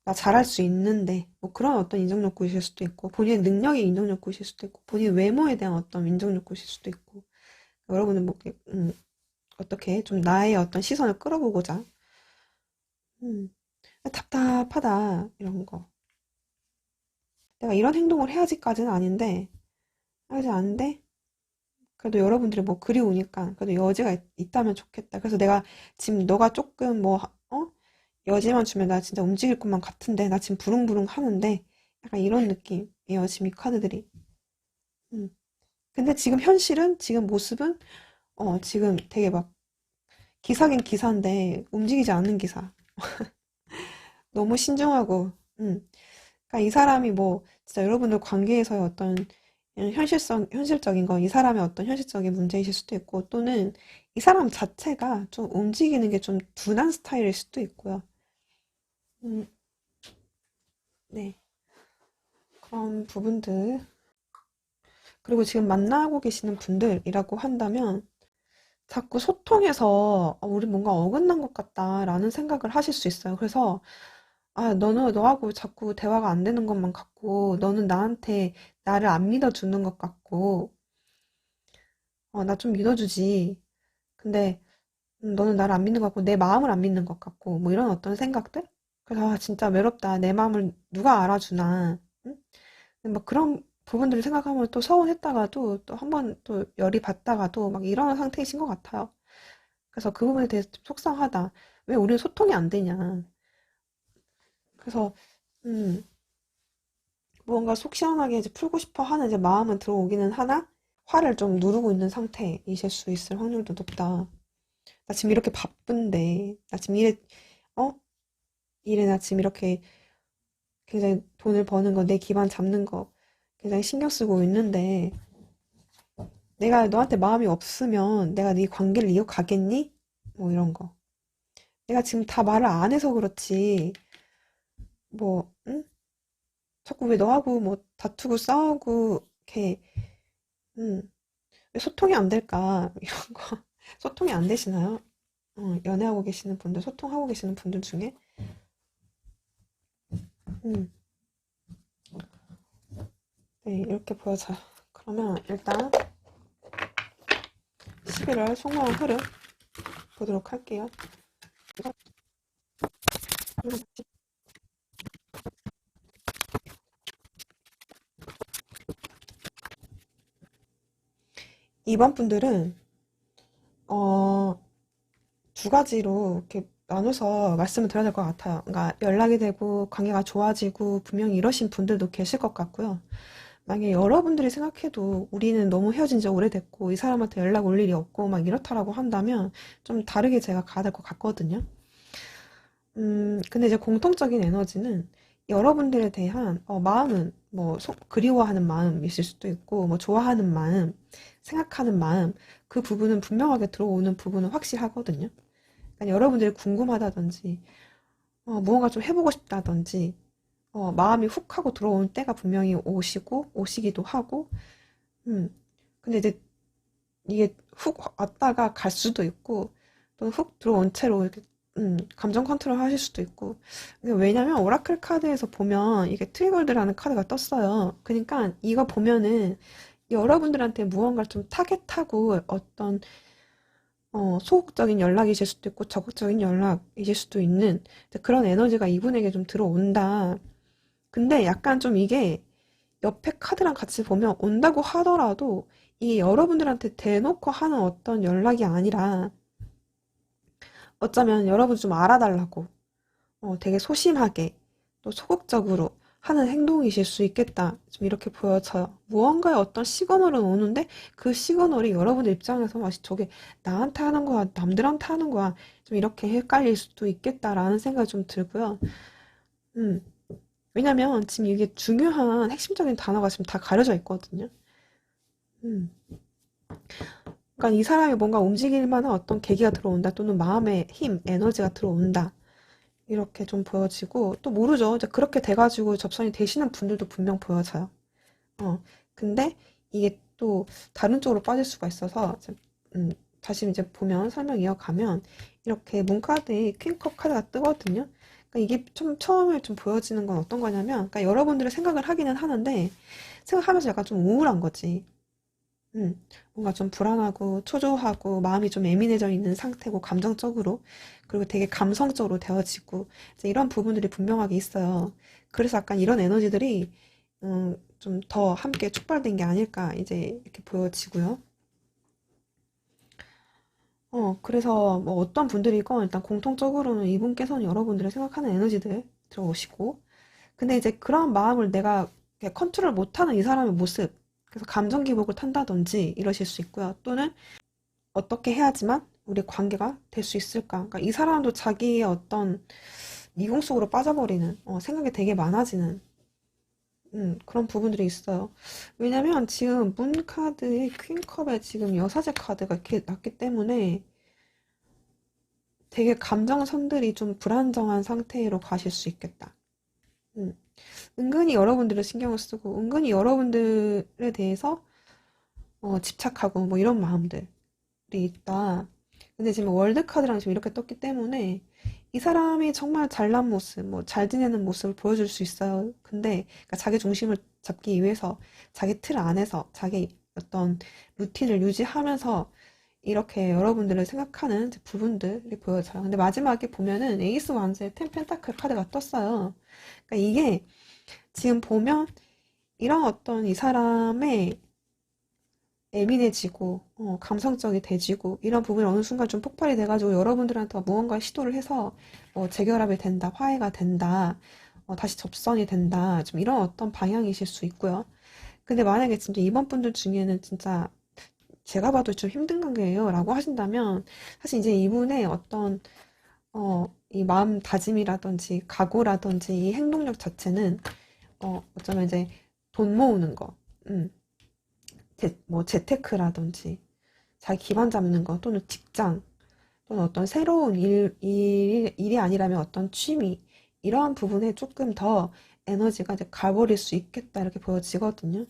나 잘할 수 있는데, 뭐 그런 어떤 인정 욕구이실 수도 있고, 본인의 능력의 인정 욕구이실 수도 있고, 본인 외모에 대한 어떤 인정 욕구이실 수도 있고, 여러분은 뭐, 이렇게, 어떻게 좀 나의 어떤 시선을 끌어보고자, 음, 답답하다, 이런 거. 내가 이런 행동을 해야지까지는 아닌데, 하지 않는데, 그래도 여러분들이 뭐 그리우니까, 그래도 여지가 있다면 좋겠다. 그래서 내가 지금 너가 조금 뭐, 여지만 주면 나 진짜 움직일 것만 같은데, 나 지금 부릉부릉 하는데, 약간 이런 느낌이에요, 지금 이 카드들이. 음. 근데 지금 현실은, 지금 모습은, 지금 되게 막, 기사긴 기사인데, 움직이지 않는 기사. 너무 신중하고, 그러니까 이 사람이 뭐, 진짜 여러분들 관계에서의 어떤 현실적인 거, 이 사람의 어떤 현실적인 문제이실 수도 있고, 또는 이 사람 자체가 좀 움직이는 게 좀 둔한 스타일일 수도 있고요. 음, 네. 그런 부분들. 그리고 지금 만나고 계시는 분들이라고 한다면, 자꾸 소통해서 우리 뭔가 어긋난 것 같다라는 생각을 하실 수 있어요. 그래서 너는 너하고 자꾸 대화가 안 되는 것만 같고 너는 나한테 나를 안 믿어주는 것 같고 나 좀 믿어주지. 근데 너는 나를 안 믿는 것 같고 내 마음을 안 믿는 것 같고 뭐 이런 어떤 생각들? 그래서 진짜 외롭다. 내 마음을 누가 알아주나? 응? 막 그런 부분들을 생각하면 또 서운했다가도 또 한 번 또 열이 받다가도 막 이런 상태이신 것 같아요. 그래서 그 부분에 대해서 좀 속상하다. 왜 우리는 소통이 안 되냐. 그래서, 음, 무언가 속 시원하게 이제 풀고 싶어 하는 이제 마음은 들어오기는 하나, 화를 좀 누르고 있는 상태이실 수 있을 확률도 높다. 나 지금 이렇게 바쁜데, 나 지금 어? 나 지금 이렇게 굉장히 돈을 버는 거, 내 기반 잡는 거 굉장히 신경 쓰고 있는데, 내가 너한테 마음이 없으면 내가 네 관계를 이어가겠니? 뭐 이런 거. 내가 지금 다 말을 안 해서 그렇지, 뭐, 응? 자꾸 왜 너하고 뭐 다투고 싸우고 이렇게 음, 왜 소통이 안 될까 이런 거 소통이 안 되시나요? 연애하고 계시는 분들 소통하고 계시는 분들 중에 음, 네 이렇게 보여져요. 그러면 일단 11월 속마음 흐름 보도록 할게요. 2번 분들은 어, 두 가지로 이렇게 나눠서 말씀을 드려야 될 것 같아요. 그러니까 연락이 되고 관계가 좋아지고 분명히 이러신 분들도 계실 것 같고요. 만약에 여러분들이 생각해도 우리는 너무 헤어진 지 오래됐고 이 사람한테 연락 올 일이 없고 막 이렇다라고 한다면 좀 다르게 제가 가야 될 것 같거든요. 근데 이제 공통적인 에너지는 여러분들에 대한 마음은 뭐 그리워하는 마음 있을 수도 있고 뭐 좋아하는 마음, 생각하는 마음 그 부분은 분명하게 들어오는 부분은 확실하거든요. 그러니까 여러분들이 궁금하다든지 무언가 좀 해보고 싶다든지 마음이 훅 하고 들어오는 때가 분명히 오시기도 하고 음. 근데 이제 이게 훅 왔다가 갈 수도 있고, 또 훅 들어온 채로 이렇게, 감정 컨트롤 하실 수도 있고. 왜냐면, 오라클 카드에서 보면, 이게 트리거드라는 카드가 떴어요. 그러니까, 이거 보면은, 여러분들한테 무언가를 좀 타겟하고, 어떤, 소극적인 연락이실 수도 있고 적극적인 연락이실 수도 있는 이제 그런 에너지가 이분에게 좀 들어온다. 근데 약간 좀 이게 옆에 카드랑 같이 보면 온다고 하더라도 이게 여러분들한테 대놓고 하는 어떤 연락이 아니라 어쩌면 여러분 좀 알아달라고 되게 소심하게 또 소극적으로 하는 행동이실 수 있겠다. 좀 이렇게 보여져요. 무언가의 어떤 시그널은 오는데 그 시그널이 여러분들 입장에서 저게 나한테 하는 거야, 남들한테 하는 거야. 좀 이렇게 헷갈릴 수도 있겠다라는 생각이 좀 들고요. 음, 왜냐면 지금 이게 중요한 핵심적인 단어가 지금 다 가려져 있거든요. 음, 그러니까 이 사람이 뭔가 움직일 만한 어떤 계기가 들어온다 또는 마음의 힘, 에너지가 들어온다. 이렇게 좀 보여지고 또 모르죠. 이제 그렇게 돼가지고 접선이 되시는 분들도 분명 보여져요. 어, 근데 이게 또 다른 쪽으로 빠질 수가 있어서 음, 다시 이제 보면 설명 이어가면 이렇게 문카드에 퀸컵 카드가 뜨거든요. 그러니까 이게 좀 처음에 좀 보여지는 건 어떤 거냐면, 그러니까 여러분들의 생각을 하기는 하는데 생각하면서 약간 좀 우울한 거지. 뭔가 좀 불안하고 초조하고 마음이 좀 예민해져 있는 상태고 감정적으로 그리고 되게 감성적으로 되어지고 이제 이런 부분들이 분명하게 있어요. 그래서 약간 이런 에너지들이 좀 더 함께 촉발된 게 아닐까 이제 이렇게 보여지고요. 그래서 뭐 어떤 분들이건 일단 공통적으로는 이분께서는 여러분들의 생각하는 에너지들 들어오시고 근데 이제 그런 마음을 내가 이렇게 컨트롤 못하는 이 사람의 모습 그래서 감정 기복을 탄다든지 이러실 수 있고요. 또는 어떻게 해야지만 우리 관계가 될 수 있을까? 그러니까 이 사람도 자기의 어떤 미궁 속으로 빠져버리는 생각이 되게 많아지는 그런 부분들이 있어요. 왜냐면 지금 문 카드에 퀸컵에 지금 여사제 카드가 이렇게 났기 때문에 되게 감정선들이 좀 불안정한 상태로 가실 수 있겠다. 음, 은근히 여러분들을 신경을 쓰고 은근히 여러분들에 대해서 집착하고 뭐 이런 마음들이 있다. 근데 지금 월드카드랑 지금 이렇게 떴기 때문에 이 사람이 정말 잘난 모습, 뭐 잘 지내는 모습을 보여줄 수 있어요. 근데 그러니까 자기 중심을 잡기 위해서 자기 틀 안에서 자기 어떤 루틴을 유지하면서 이렇게 여러분들을 생각하는 이제 부분들이 보여져요. 근데 마지막에 보면은 에이스 왕자의 텐 펜타클 카드가 떴어요. 그러니까 이게 지금 보면 이런 어떤 이 사람의 예민해지고 감성적이 돼지고 이런 부분이 어느 순간 좀 폭발이 돼가지고 여러분들한테 무언가 시도를 해서 재결합이 된다, 화해가 된다, 다시 접선이 된다, 좀 이런 어떤 방향이실 수 있고요. 근데 만약에 진짜 이번 분들 중에는 진짜 제가 봐도 좀 힘든 관계예요 라고 하신다면 사실 이제 이분의 어떤 이 마음 다짐이라든지 각오라든지 이 행동력 자체는 어쩌면 이제 돈 모으는 거, 뭐 재테크라든지 자기 기반 잡는 거 또는 직장 또는 어떤 새로운 일이 아니라면 어떤 취미 이러한 부분에 조금 더 에너지가 이제 가버릴 수 있겠다 이렇게 보여지거든요.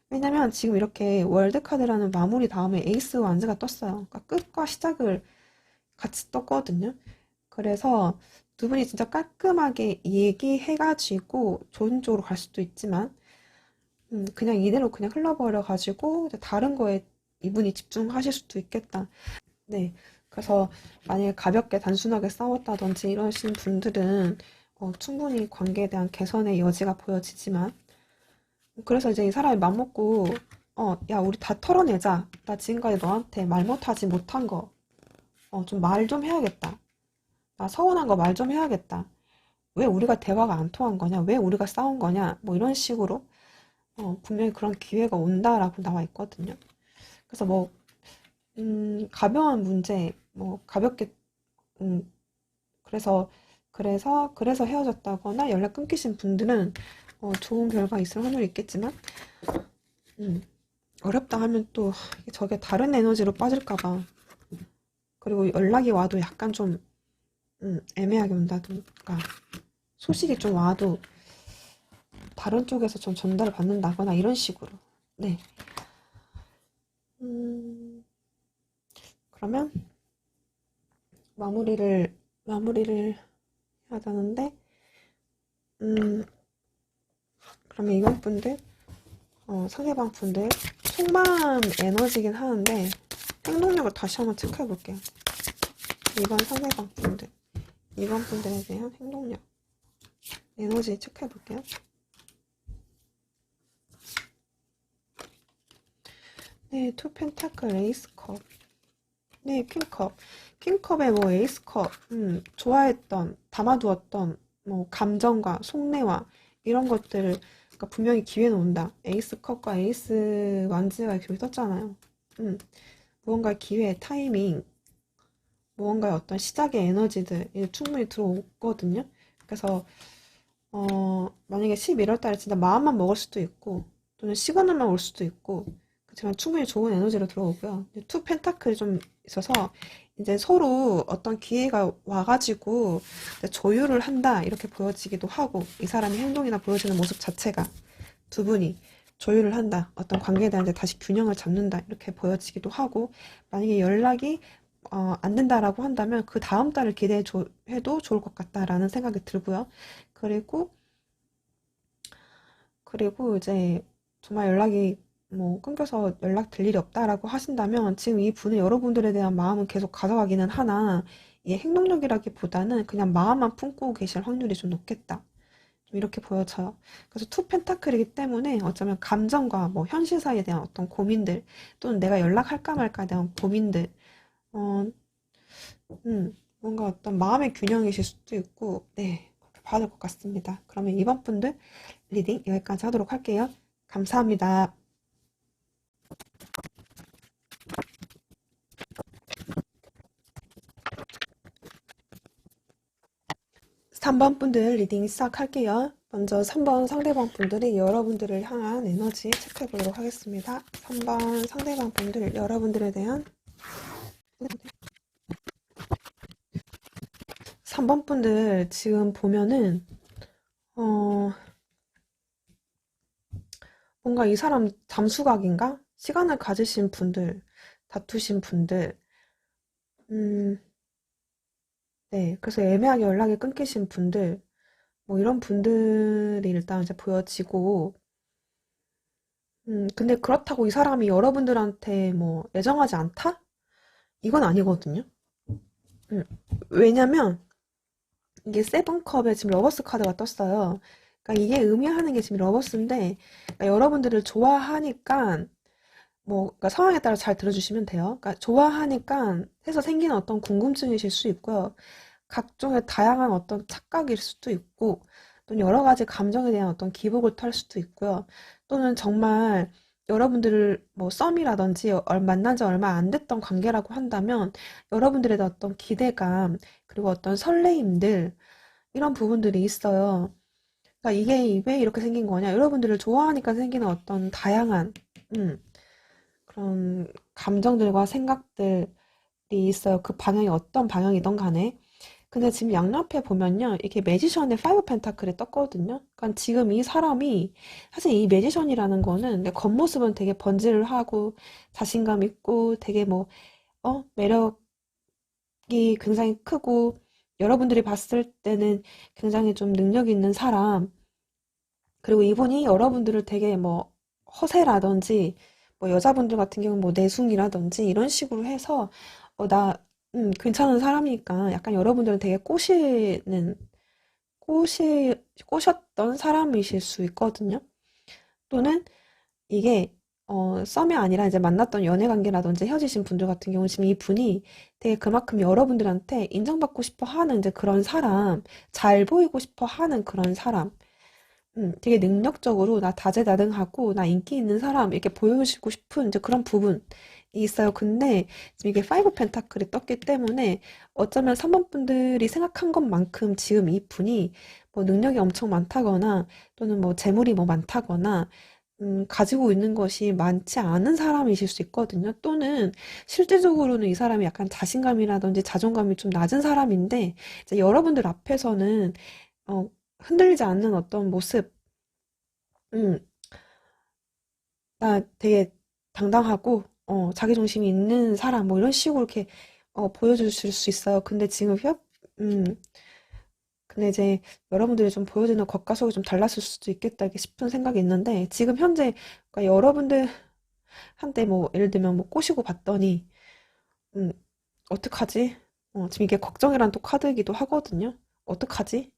왜냐면 지금 이렇게 월드카드라는 마무리 다음에 에이스 완즈가 떴어요. 그러니까 끝과 시작을 같이 떴거든요. 그래서 두 분이 진짜 깔끔하게 얘기해가지고 좋은 쪽으로 갈 수도 있지만 그냥 이대로 그냥 흘러버려가지고 이제 다른 거에 이분이 집중하실 수도 있겠다. 네. 그래서 만약에 가볍게 단순하게 싸웠다든지 이러신 분들은 충분히 관계에 대한 개선의 여지가 보여지지만 그래서 이제 이 사람이 맘먹고 야, 우리 다 털어내자. 나 지금까지 너한테 말 못하지 못한 거, 좀 말 좀 해야겠다. 나 서운한 거 말 좀 해야겠다. 왜 우리가 대화가 안 통한 거냐? 왜 우리가 싸운 거냐? 뭐 이런 식으로 분명히 그런 기회가 온다라고 나와 있거든요. 그래서 뭐 가벼운 문제, 뭐 가볍게 음, 그래서 그래서 헤어졌다거나 연락 끊기신 분들은 좋은 결과 있을 확률이 있겠지만 음, 어렵다 하면 또 저게 다른 에너지로 빠질까 봐 그리고 연락이 와도 약간 좀 애매하게 온다든가 소식이 좀 와도 다른 쪽에서 좀 전달을 받는다거나 이런 식으로 네 음, 그러면 마무리를 해야 되는데 음, 그러면 이번 분들 상대방 분들 속마음 에너지긴 하는데 행동력을 다시 한번 체크해 볼게요. 이번 상대방 분들, 이번 분들에 대한 행동력, 에너지 체크해 볼게요. 네, 투 펜타클, 에이스컵. 네, 퀸컵. 퀸컵에 뭐 에이스컵, 좋아했던, 담아두었던, 뭐, 감정과 속내와 이런 것들을, 그러니까 분명히 기회는 온다. 에이스컵과 에이스 완즈가 이렇게 떴잖아요. 무언가 기회, 타이밍, 무언가의 어떤 시작의 에너지들이 충분히 들어오거든요. 그래서, 만약에 11월 달에 진짜 마음만 먹을 수도 있고, 또는 시그널만 올 수도 있고, 그렇지만 충분히 좋은 에너지로 들어오고요. 투 펜타클이 좀 있어서 이제 서로 어떤 기회가 와가지고 조율을 한다 이렇게 보여지기도 하고 이 사람의 행동이나 보여지는 모습 자체가 두 분이 조율을 한다 어떤 관계에 대한 이제 다시 균형을 잡는다 이렇게 보여지기도 하고 만약에 연락이 안 된다라고 한다면 그 다음 달을 기대해 해도 좋을 것 같다라는 생각이 들고요. 그리고 이제 정말 연락이 뭐 끊겨서 연락 될 일이 없다라고 하신다면 지금 이 분은 여러분들에 대한 마음은 계속 가져가기는 하나 이게 행동력이라기보다는 그냥 마음만 품고 계실 확률이 좀 높겠다. 좀 이렇게 보여져요. 그래서 투 펜타클이기 때문에 어쩌면 감정과 뭐 현실 사이에 대한 어떤 고민들 또는 내가 연락할까 말까에 대한 고민들 어, 뭔가 어떤 마음의 균형이실 수도 있고 네 그렇게 봐야 될 것 같습니다. 그러면 이번 분들 리딩 여기까지 하도록 할게요. 감사합니다. 3번 분들 리딩 시작할게요. 먼저 3번 상대방 분들이 여러분들을 향한 에너지 체크해 보도록 하겠습니다. 3번 상대방 분들 여러분들에 대한 3번 분들 지금 보면은 어 뭔가 이 사람 잠수각인가? 시간을 가지신 분들, 다투신 분들, 음, 네. 그래서 애매하게 연락이 끊기신 분들, 뭐 이런 분들이 일단 이제 보여지고, 근데 그렇다고 이 사람이 여러분들한테 뭐 애정하지 않다? 이건 아니거든요. 음, 왜냐면 이게 세븐컵에 지금 러버스 카드가 떴어요. 그러니까 이게 의미하는 게 지금 러버스인데, 그러니까 여러분들을 좋아하니까 뭐, 그러니까 상황에 따라 잘 들어주시면 돼요. 그러니까 좋아하니까 해서 생기는 어떤 궁금증이실 수 있고요. 각종의 다양한 어떤 착각일 수도 있고, 또는 여러 가지 감정에 대한 어떤 기복을 탈 수도 있고요. 또는 정말 여러분들을 뭐 썸이라든지 만난 지 얼마 안 됐던 관계라고 한다면 여러분들에 대한 어떤 기대감, 그리고 어떤 설레임들, 이런 부분들이 있어요. 그러니까 이게 왜 이렇게 생긴 거냐? 여러분들을 좋아하니까 생기는 어떤 다양한, 음, 그런 감정들과 생각들이 있어요. 그 방향이 어떤 방향이든 간에. 근데 지금 양옆에 보면요. 이게 매지션의 파이브 펜타클이 떴거든요. 그러니까 지금 이 사람이 사실 이 매지션이라는 거는 내 겉모습은 되게 번지를 하고 자신감 있고 되게 뭐 매력이 굉장히 크고 여러분들이 봤을 때는 굉장히 좀 능력 있는 사람 그리고 이분이 여러분들을 되게 뭐 허세라든지 뭐 여자분들 같은 경우는 뭐 내숭이라든지 이런 식으로 해서 나 괜찮은 사람이니까 약간 여러분들은 되게 꼬시 꼬셨던 사람이실 수 있거든요. 또는 이게 썸이 아니라 이제 만났던 연애 관계라든지 헤어지신 분들 같은 경우는 지금 이 분이 되게 그만큼 여러분들한테 인정받고 싶어 하는 이제 그런 사람, 잘 보이고 싶어 하는 그런 사람. 되게 능력적으로 나 다재다능하고 나 인기 있는 사람 이렇게 보여주고 싶은 이제 그런 부분이 있어요. 근데 지금 이게 파이브 펜타클이 떴기 때문에 어쩌면 3번 분들이 생각한 것만큼 지금 이 분이 뭐 능력이 엄청 많다거나 또는 뭐 재물이 뭐 많다거나 가지고 있는 것이 많지 않은 사람이실 수 있거든요. 또는 실질적으로는 이 사람이 약간 자신감이라든지 자존감이 좀 낮은 사람인데 이제 여러분들 앞에서는 어, 흔들리지 않는 어떤 모습, 음, 나 되게 당당하고, 자기중심이 있는 사람, 뭐 이런 식으로 이렇게, 보여주실 수 있어요. 근데 지금 음, 근데 이제 여러분들이 좀 보여주는 겉과 속이 좀 달랐을 수도 있겠다, 이렇게 싶은 생각이 있는데, 지금 현재, 그러니까 여러분들한테 뭐, 예를 들면 뭐 꼬시고 봤더니, 음, 어떡하지? 지금 이게 걱정이란 또 카드이기도 하거든요. 어떡하지?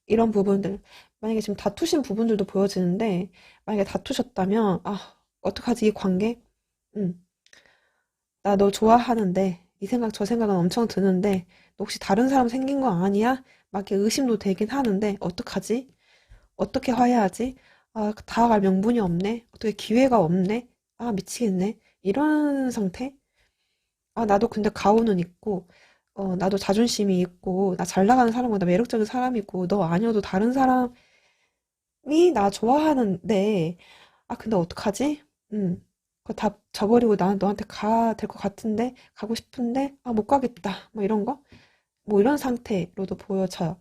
이런 부분들. 만약에 지금 다투신 부분들도 보여지는데, 만약에 다투셨다면, 어떡하지? 이 관계? 음, 나 너 좋아하는데, 이 생각 저 생각은 엄청 드는데, 너 혹시 다른 사람 생긴 거 아니야? 막 이렇게 의심도 되긴 하는데, 어떡하지? 어떻게 화해하지? 다가갈 명분이 없네. 어떻게 기회가 없네. 미치겠네. 이런 상태? 나도 근데 가오는 있고, 나도 자존심이 있고, 나 잘 나가는 사람이고, 나 매력적인 사람이고, 너 아니어도 다른 사람이 나 좋아하는데, 근데 어떡하지? 그거 다 저버리고 나 너한테 가 될 것 같은데, 가고 싶은데, 못 가겠다. 뭐 이런 거? 뭐 이런 상태로도 보여져요.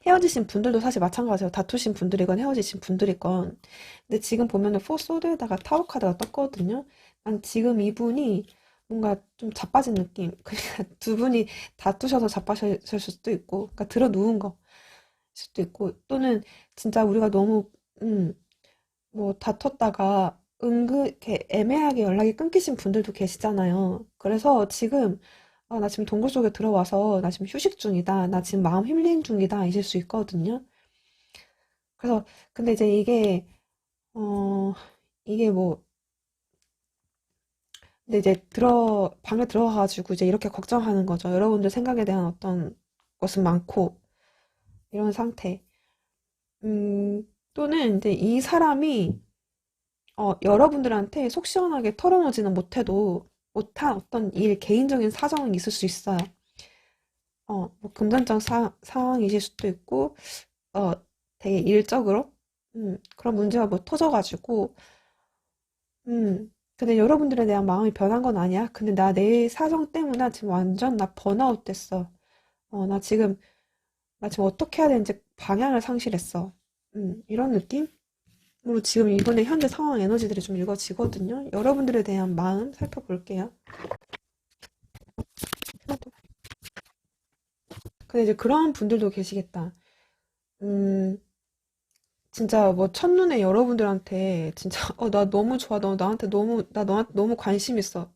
헤어지신 분들도 사실 마찬가지예요. 다투신 분들이건 헤어지신 분들이건. 근데 지금 보면은 포 소드에다가 타로 카드가 떴거든요. 난 지금 이분이 뭔가 좀 자빠진 느낌. 그러니까 두 분이 다투셔서 자빠졌을 수도 있고, 그러니까 들어 누운 거 수도 있고, 또는 진짜 우리가 너무 음, 뭐 다퉜다가 은근 이렇게 애매하게 연락이 끊기신 분들도 계시잖아요. 그래서 지금 나 지금 동굴 속에 들어와서 나 지금 휴식 중이다. 나 지금 마음 힐링 중이다. 이실 수 있거든요. 그래서 근데 이제 어 이게 뭐 근데 이제 방에 들어가가지고 이제 이렇게 걱정하는 거죠. 여러분들 생각에 대한 어떤 것은 많고 이런 상태. 또는 이제 이 사람이 여러분들한테 속 시원하게 털어놓지는 못한 어떤 개인적인 사정이 있을 수 있어요. 뭐 금전적 상황이실 수도 있고, 어, 되게 일적으로, 그런 문제가 뭐 터져가지고, 근데 여러분들에 대한 마음이 변한 건 아니야. 근데 내 사정 때문에 나 지금 완전 나 번아웃 됐어. 나 지금 어떻게 해야 되는지 방향을 상실했어. 이런 느낌? 으로 지금 이번에 현재 상황 에너지들이 좀 읽어지거든요. 여러분들에 대한 마음 살펴볼게요. 근데 이제 그런 분들도 계시겠다. 음, 진짜 뭐 첫눈에 여러분들한테 진짜 나 너무 좋아. 나 너한테 너무 관심 있어.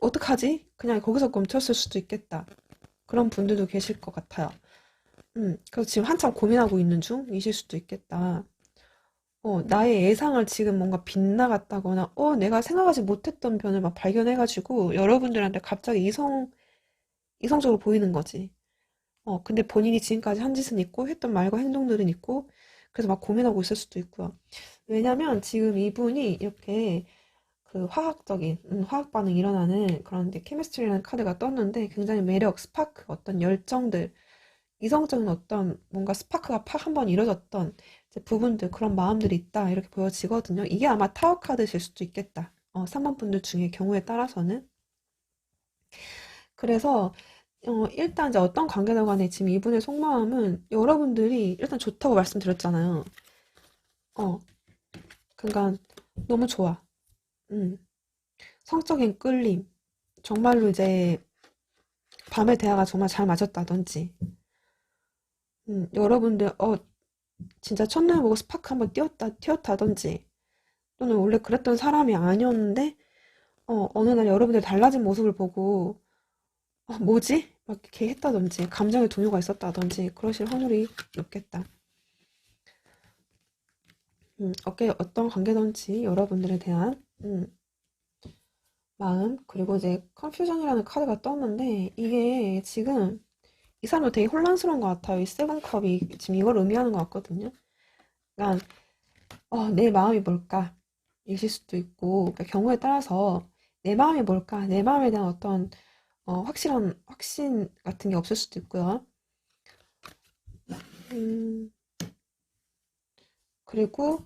어떡하지? 그냥 거기서 멈췄을 수도 있겠다. 그런 분들도 계실 것 같아요. 그래서 지금 한참 고민하고 있는 중이실 수도 있겠다. 나의 예상을 지금 뭔가 빗나갔다거나, 내가 생각하지 못했던 변을 막 발견해가지고, 여러분들한테 갑자기 이성적으로 보이는 거지. 근데 본인이 지금까지 한 짓은 있고, 했던 말과 행동들은 있고, 그래서 막 고민하고 있을 수도 있고요. 왜냐면 지금 이분이 이렇게 그 화학 반응 일어나는 그런 이제 케미스트리라는 카드가 떴는데, 굉장히 매력, 스파크, 어떤 열정들, 이성적인 어떤 뭔가 스파크가 팍 한번 이뤄졌던 이제 부분들, 그런 마음들이 있다. 이렇게 보여지거든요. 이게 아마 타워 카드실 수도 있겠다. 3번 분들 중에 경우에 따라서는. 그래서 일단 이제 어떤 관계들 간에 지금 이분의 속마음은 여러분들이 일단 좋다고 말씀드렸잖아요. 어, 그러니까 너무 좋아. 음, 성적인 끌림. 정말로 이제 밤의 대화가 정말 잘 맞았다든지. 여러분들 진짜 첫눈에 보고 스파크 한번 튀었다든지. 또는 원래 그랬던 사람이 아니었는데 어느 날 여러분들 달라진 모습을 보고 뭐지? 막 이렇게 했다든지 감정의 동요가 있었다든지 그러실 확률이 높겠다. 어떤 관계든지 여러분들에 대한 마음, 그리고 이제 컨퓨전이라는 카드가 떴는데 이게 지금 이 사람도 되게 혼란스러운 것 같아요. 이 세븐컵이 지금 이걸 의미하는 것 같거든요. 그러니까 내 마음이 뭘까? 이실 수도 있고, 그러니까 경우에 따라서 내 마음이 뭘까? 내 마음에 대한 어떤 확실한 확신 같은 게 없을 수도 있고요. 음, 그리고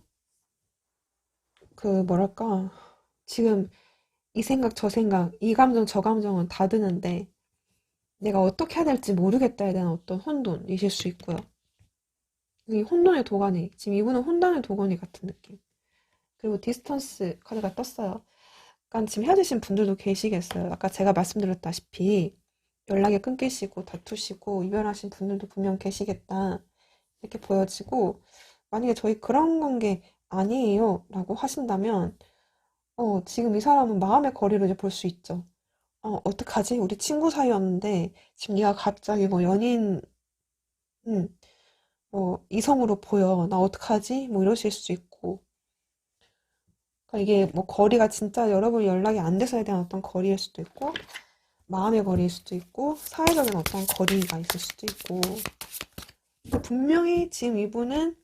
그 뭐랄까? 지금 이 생각 저 생각, 이 감정 저 감정은 다 드는데 내가 어떻게 해야 될지 모르겠다에 대한 어떤 혼돈이실 수 있고요. 이 혼돈의 도가니, 지금 이분은 혼돈의 도가니 같은 느낌. 그리고 디스턴스 카드가 떴어요. 약간 지금 헤어지신 분들도 계시겠어요. 아까 제가 말씀드렸다시피 연락이 끊기시고 다투시고 이별하신 분들도 분명 계시겠다. 이렇게 보여지고 만약에 저희 그런 관계 아니에요 라고 하신다면 지금 이 사람은 마음의 거리로 이제 볼 수 있죠. 어떡하지? 우리 친구 사이였는데, 지금 네가 갑자기 뭐 연인, 음, 뭐 이성으로 보여. 나 어떡하지? 뭐 이러실 수 있고. 그러니까 이게 뭐 거리가 진짜 여러분 연락이 안 돼서에 대한 어떤 거리일 수도 있고, 마음의 거리일 수도 있고, 사회적인 어떤 거리가 있을 수도 있고. 근데 분명히 지금 이분은,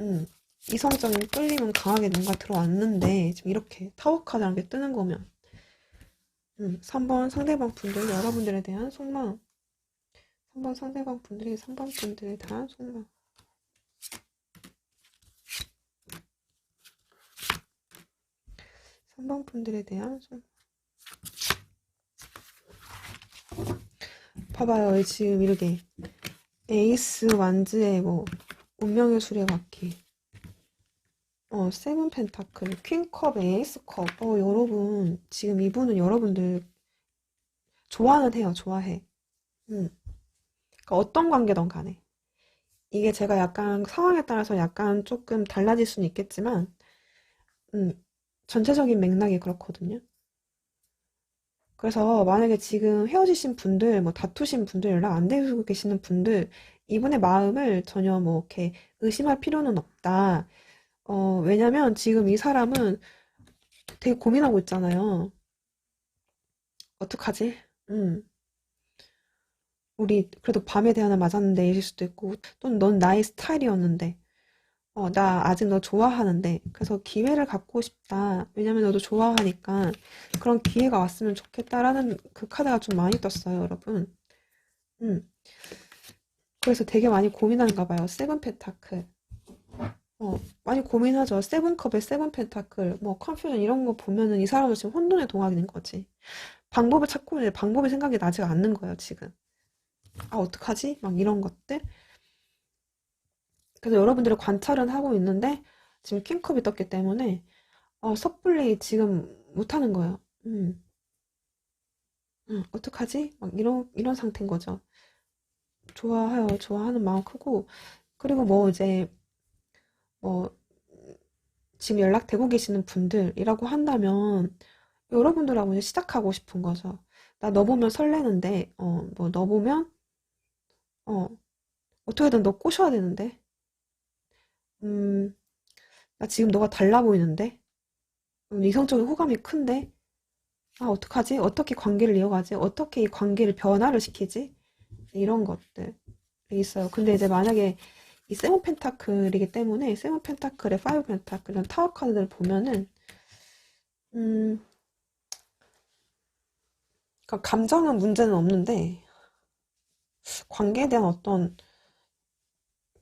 음, 이성적인 끌림은 강하게 뭔가 들어왔는데, 지금 이렇게 타워카드라는 게 뜨는 거면, 3번 상대방 분들, 여러분들에 대한 속마음. 3번 상대방 분들이 3번 분들에 대한 속마음. 3번 분들에 대한 속마음. 봐봐요. 지금 이렇게 에이스 완즈의 뭐 운명의 수레바퀴, 세븐 펜타클, 퀸컵, 에이스컵. 여러분 지금 이분은 여러분들 좋아는 해요. 좋아해. 음. 그러니까 어떤 관계든 간에 이게 제가 약간 상황에 따라서 약간 조금 달라질 수는 있겠지만, 음, 전체적인 맥락이 그렇거든요. 그래서 만약에 지금 헤어지신 분들, 뭐 다투신 분들, 연락 안 되고 계시는 분들, 이분의 마음을 전혀 뭐 이렇게 의심할 필요는 없다. 왜냐면 지금 이 사람은 되게 고민하고 있잖아요. 어떡하지? 음, 우리 그래도 밤에 대하나 맞았는데 이럴 수도 있고, 또 넌 나의 스타일이었는데, 나 아직 너 좋아하는데, 그래서 기회를 갖고 싶다. 왜냐면 너도 좋아하니까 그런 기회가 왔으면 좋겠다라는 그 카드가 좀 많이 떴어요, 여러분. 음, 그래서 되게 많이 고민하는가 봐요. 세븐 펜타클. 많이 고민하죠. 세븐컵에 세븐 펜타클, 뭐 컨퓨전 이런 거 보면은 이 사람은 지금 혼돈에 동하게 된 거지. 방법을 찾고 있는데 방법이 생각이 나지가 않는 거예요, 지금. 아, 어떡하지? 막 이런 것들. 그래서 여러분들의 관찰은 하고 있는데 지금 킹컵이 떴기 때문에 섣불리 지금 못하는 거예요. 어떡하지? 막 이런 상태인 거죠. 좋아해요. 좋아하는 마음 크고, 그리고 뭐 이제 뭐 지금 연락되고 계시는 분들이라고 한다면 여러분들하고 이제 시작하고 싶은 거죠. 나 너 보면 설레는데, 뭐 너 보면 어 어떻게든 너 꼬셔야 되는데, 음, 나 지금 너가 달라 보이는데, 이성적인 호감이 큰데, 아, 어떡하지? 어떻게 관계를 이어가지? 어떻게 이 관계를 변화를 시키지? 이런 것들이 있어요. 근데 이제 만약에 이 세븐 펜타클이기 때문에 세븐 펜타클의 파이브 펜타클 이런 타워 카드들을 보면은 음, 그러니까 감정은 문제는 없는데 관계에 대한 어떤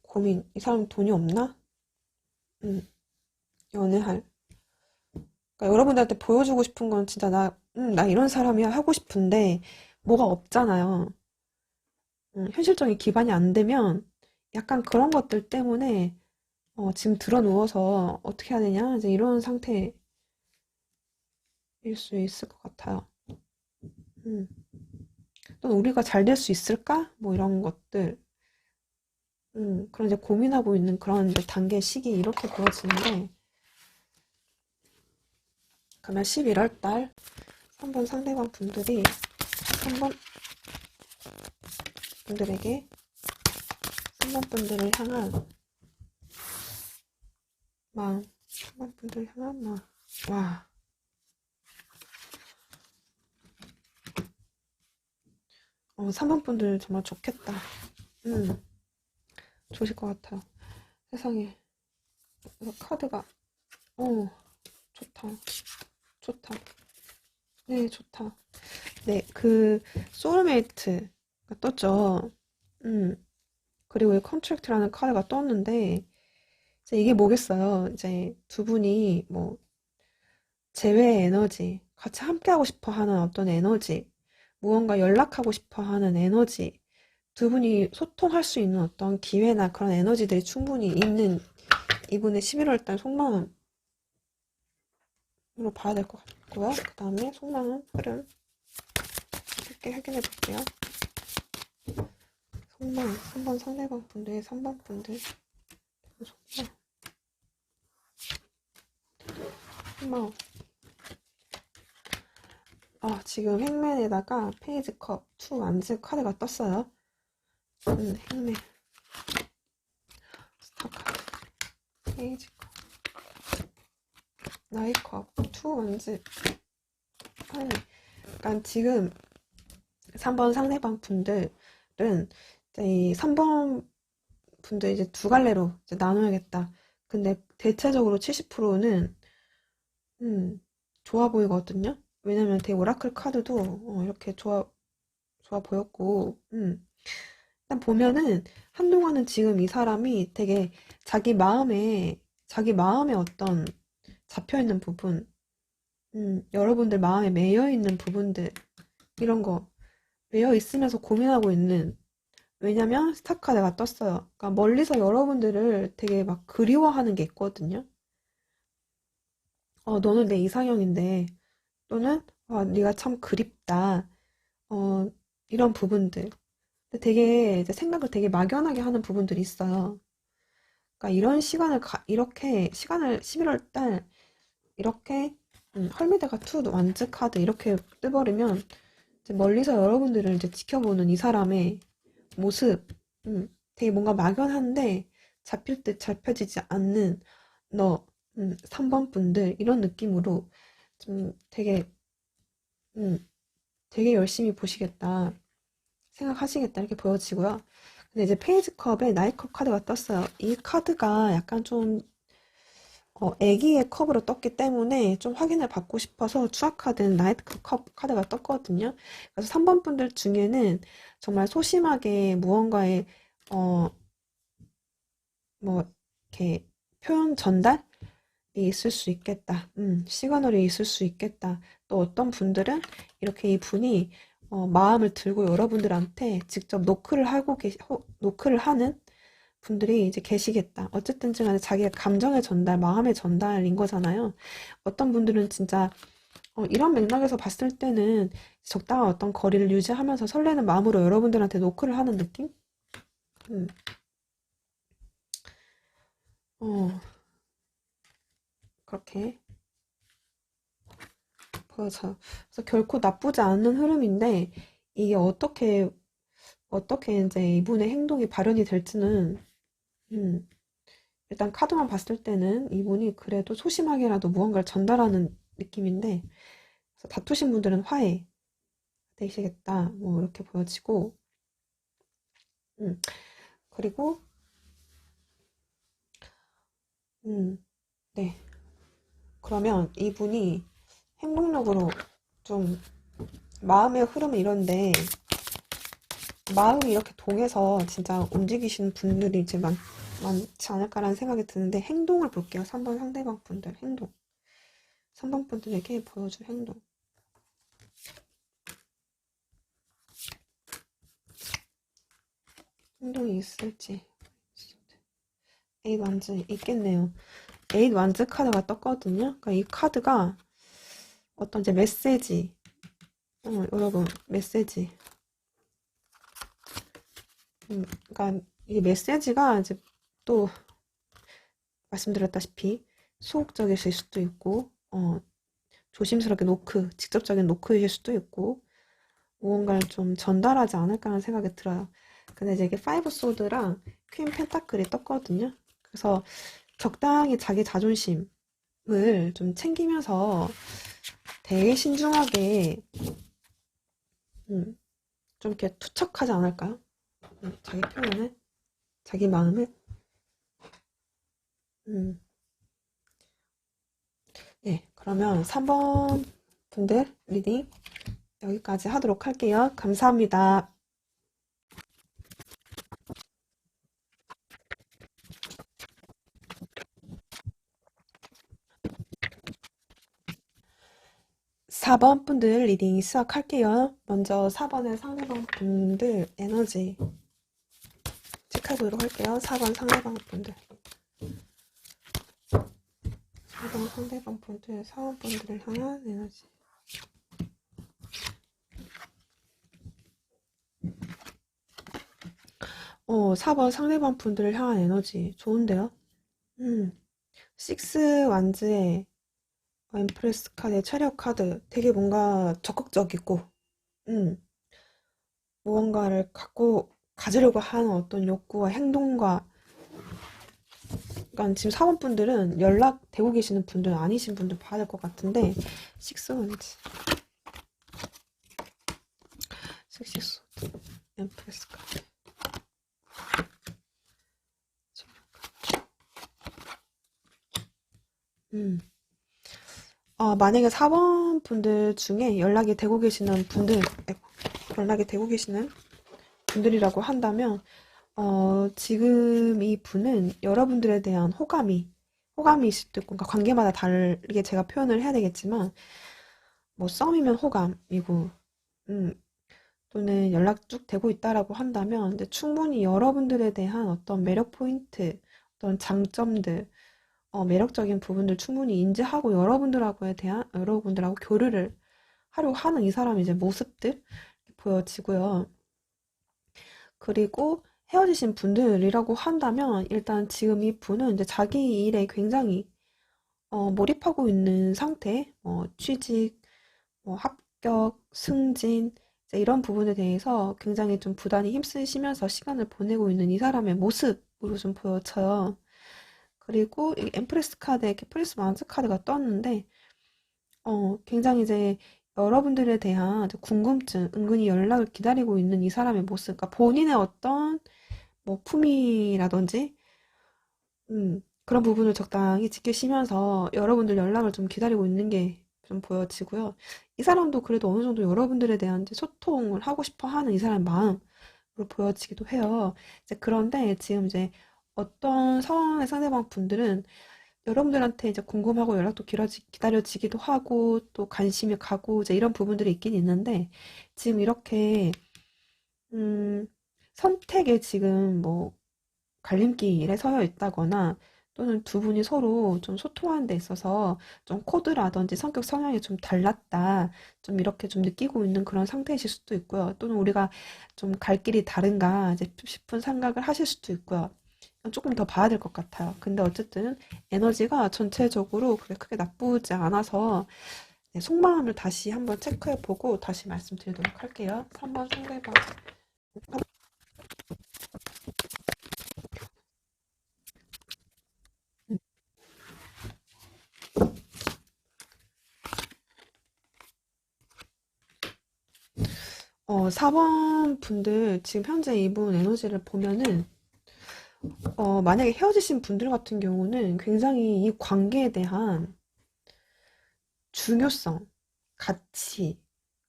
고민, 이 사람 돈이 없나? 음, 연애할. 그러니까 여러분들한테 보여주고 싶은 건 진짜 나 이런 사람이야 하고 싶은데 뭐가 없잖아요. 현실적인 기반이 안 되면 약간 그런 것들 때문에 지금 들어 누워서 어떻게 해야 되냐 이제 이런 상태일 수 있을 것 같아요. 음. 또 우리가 잘 될 수 있을까? 뭐 이런 것들. 그런 이제 고민하고 있는 그런 이제 단계 시기 이렇게 보여지는데, 그러면 11월 달 3번 상대방 분들이 3번 분들에게 3번 분들을 향한 마음, 3번 분들을 향한 마음. 와, 3번 분들 정말 좋겠다. 음, 좋으실 것 같아요. 세상에, 그래서 카드가, 어, 좋다, 좋다. 네, 좋다. 네, 그 소울메이트가 떴죠. 음, 그리고 이 컨트랙트라는 카드가 떴는데 이제 이게 뭐겠어요? 이제 두 분이 뭐 재회의 에너지, 같이 함께하고 싶어 하는 어떤 에너지, 무언가 연락하고 싶어 하는 에너지, 두 분이 소통할 수 있는 어떤 기회나 그런 에너지들이 충분히 있는 이분의 11월달 속마음으로 봐야 될 것 같고요. 그 다음에 속마음 흐름 함께 확인해 볼게요. 속마음, 3번 상대방 분들, 3번 분들 속마음, 속마음. 지금 행맨에다가 페이지 컵 2 완즈 카드가 떴어요. 행맨, 스타 카드, 페이지 컵, 나이 컵 2 완즈, 하니. 그러니까 지금 3번 상대방 분들은 이제 이 3번 분들 이제 두 갈래로 이제 나눠야겠다. 근데 대체적으로 70%는 좋아 보이거든요. 왜냐면 되게 오라클 카드도 이렇게 좋아 보였고, 일단 보면은 한동안은 지금 이 사람이 되게 자기 마음에 어떤 잡혀있는 부분, 여러분들 마음에 매여있는 부분들, 이런 거, 매여있으면서 고민하고 있는, 왜냐면 스타카드가 떴어요. 그러니까 멀리서 여러분들을 되게 막 그리워하는 게 있거든요. 너는 내 이상형인데, 또는, 네가 참 그립다. 어, 이런 부분들. 근데 되게 이제 생각을 되게 막연하게 하는 부분들이 있어요. 그러니까 이런 이렇게 시간을 11월 달 이렇게 헐미대가 투 완즈 카드 이렇게 뜨버리면 이제 멀리서 여러분들을 이제 지켜보는 이 사람의 모습, 되게 뭔가 막연한데 잡힐 듯 잡혀지지 않는 너, 3번 분들 이런 느낌으로 좀 음, 되게 열심히 보시겠다 생각하시겠다 이렇게 보여지고요. 근데 이제 페이지 컵에 나이컵 카드가 떴어요. 이 카드가 약간 좀 애기의 컵으로 떴기 때문에 좀 확인을 받고 싶어서 추가카드는 나이트컵 카드가 떴거든요. 그래서 3번 분들 중에는 정말 소심하게 무언가에 어, 뭐 이렇게 표현 전달이 있을 수 있겠다. 시그널이 있을 수 있겠다. 또 어떤 분들은 이렇게 이 분이 마음을 들고 여러분들한테 직접 노크를 하는 분들이 이제 계시겠다. 어쨌든 간에 자기의 감정의 전달, 마음의 전달인 거잖아요. 어떤 분들은 진짜 이런 맥락에서 봤을 때는 적당한 어떤 거리를 유지하면서 설레는 마음으로 여러분들한테 노크를 하는 느낌? 음, 어, 그렇게 보여져요. 그래서 결코 나쁘지 않은 흐름인데 이게 어떻게 이제 이분의 행동이 발현이 될지는 음, 일단 카드만 봤을 때는 이분이 그래도 소심하게라도 무언가를 전달하는 느낌인데 그래서 다투신 분들은 화해 되시겠다 뭐 이렇게 보여지고 음, 그리고 네 그러면 이분이 행동력으로 좀 마음의 흐름은 이런데 마음이 이렇게 동해서 진짜 움직이시는 분들이 이제 많지 않을까라는 생각이 드는데 행동을 볼게요. 3번 상대방 분들 행동 3번 분들에게 보여줄 행동이 있을지 에잇 완즈 있겠네요. 에잇 완즈 카드가 떴거든요. 그러니까 이 카드가 어떤 이제 메시지 여러분 메시지 그러니까 이 메시지가 이제 또 말씀드렸다시피 소극적이실 수도 있고 조심스럽게 직접적인 노크이실 수도 있고 무언가를 좀 전달하지 않을까 하는 생각이 들어요. 근데 이제 이게 파이브 소드랑 퀸 펜타클이 떴거든요. 그래서 적당히 자기 자존심을 좀 챙기면서 되게 신중하게 좀 이렇게 투척하지 않을까요? 자기 표현을, 자기 마음을. 음, 네, 그러면 3번 분들 리딩 여기까지 하도록 할게요. 감사합니다. 4번 분들 리딩 시작할게요. 먼저 4번의 상대방 분들 에너지 체크해보도록 할게요. 4번 상대방 분들. 4번 상대방 분들, 4번 분들을 향한 에너지. 4번 상대방 분들을 향한 에너지. 좋은데요? 6 완즈의 엠프레스 카드, 체력 카드 되게 뭔가 적극적이고, 음, 무언가를 갖고 가지려고 하는 어떤 욕구와 행동과, 그러니까 지금 사원분들은 연락되고 계시는 분들 아니신 분들 봐야 될 것 같은데, 식스원지, 식스원지, 엠프레스 카드, 음. 만약에 사원분들 중에 연락이 되고 계시는 분들이라고 한다면, 지금 이 분은 여러분들에 대한 호감이 있을 수도 있고, 그러니까 관계마다 다르게 제가 표현을 해야 되겠지만, 뭐 썸이면 호감이고, 음, 또는 연락 쭉 되고 있다라고 한다면, 이제 충분히 여러분들에 대한 어떤 매력 포인트, 어떤 장점들, 매력적인 부분들 충분히 인지하고 여러분들하고 교류를 하려고 하는 이 사람의 이제 모습들 보여지고요. 그리고 헤어지신 분들이라고 한다면 일단 지금 이 분은 이제 자기 일에 굉장히 몰입하고 있는 상태, 취직, 합격, 승진, 이제 이런 부분에 대해서 굉장히 좀 부단히 힘쓰시면서 시간을 보내고 있는 이 사람의 모습으로 좀 보여져요. 그리고 이 엠프레스 카드에 이렇게 프리스 마운트 카드가 떴는데, 굉장히 이제 여러분들에 대한 이제 궁금증, 은근히 연락을 기다리고 있는 이 사람의 모습, 그러니까 본인의 어떤 뭐 품위라든지, 그런 부분을 적당히 지키시면서 여러분들 연락을 좀 기다리고 있는 게 좀 보여지고요. 이 사람도 그래도 어느 정도 여러분들에 대한 이제 소통을 하고 싶어 하는 이 사람의 마음으로 보여지기도 해요. 이제 그런데 지금 이제 어떤 상황의 상대방 분들은 여러분들한테 이제 궁금하고 연락도 기다려지기도 하고 또 관심이 가고 이제 이런 부분들이 있긴 있는데 지금 이렇게 음, 선택에 지금 뭐 갈림길에 서여 있다거나 또는 두 분이 서로 좀 소통하는 데 있어서 좀 코드라든지 성격 성향이 좀 달랐다. 좀 이렇게 좀 느끼고 있는 그런 상태이실 수도 있고요. 또는 우리가 좀 갈 길이 다른가 이제 싶은 생각을 하실 수도 있고요. 조금 더 봐야 될 것 같아요. 근데 어쨌든 에너지가 전체적으로 그렇게 크게 나쁘지 않아서 네, 속마음을 다시 한번 체크해보고 다시 말씀드리도록 할게요. 3번 상대방. 4번 분들 지금 현재 이분 에너지를 보면은 만약에 헤어지신 분들 같은 경우는 굉장히 이 관계에 대한 중요성, 가치,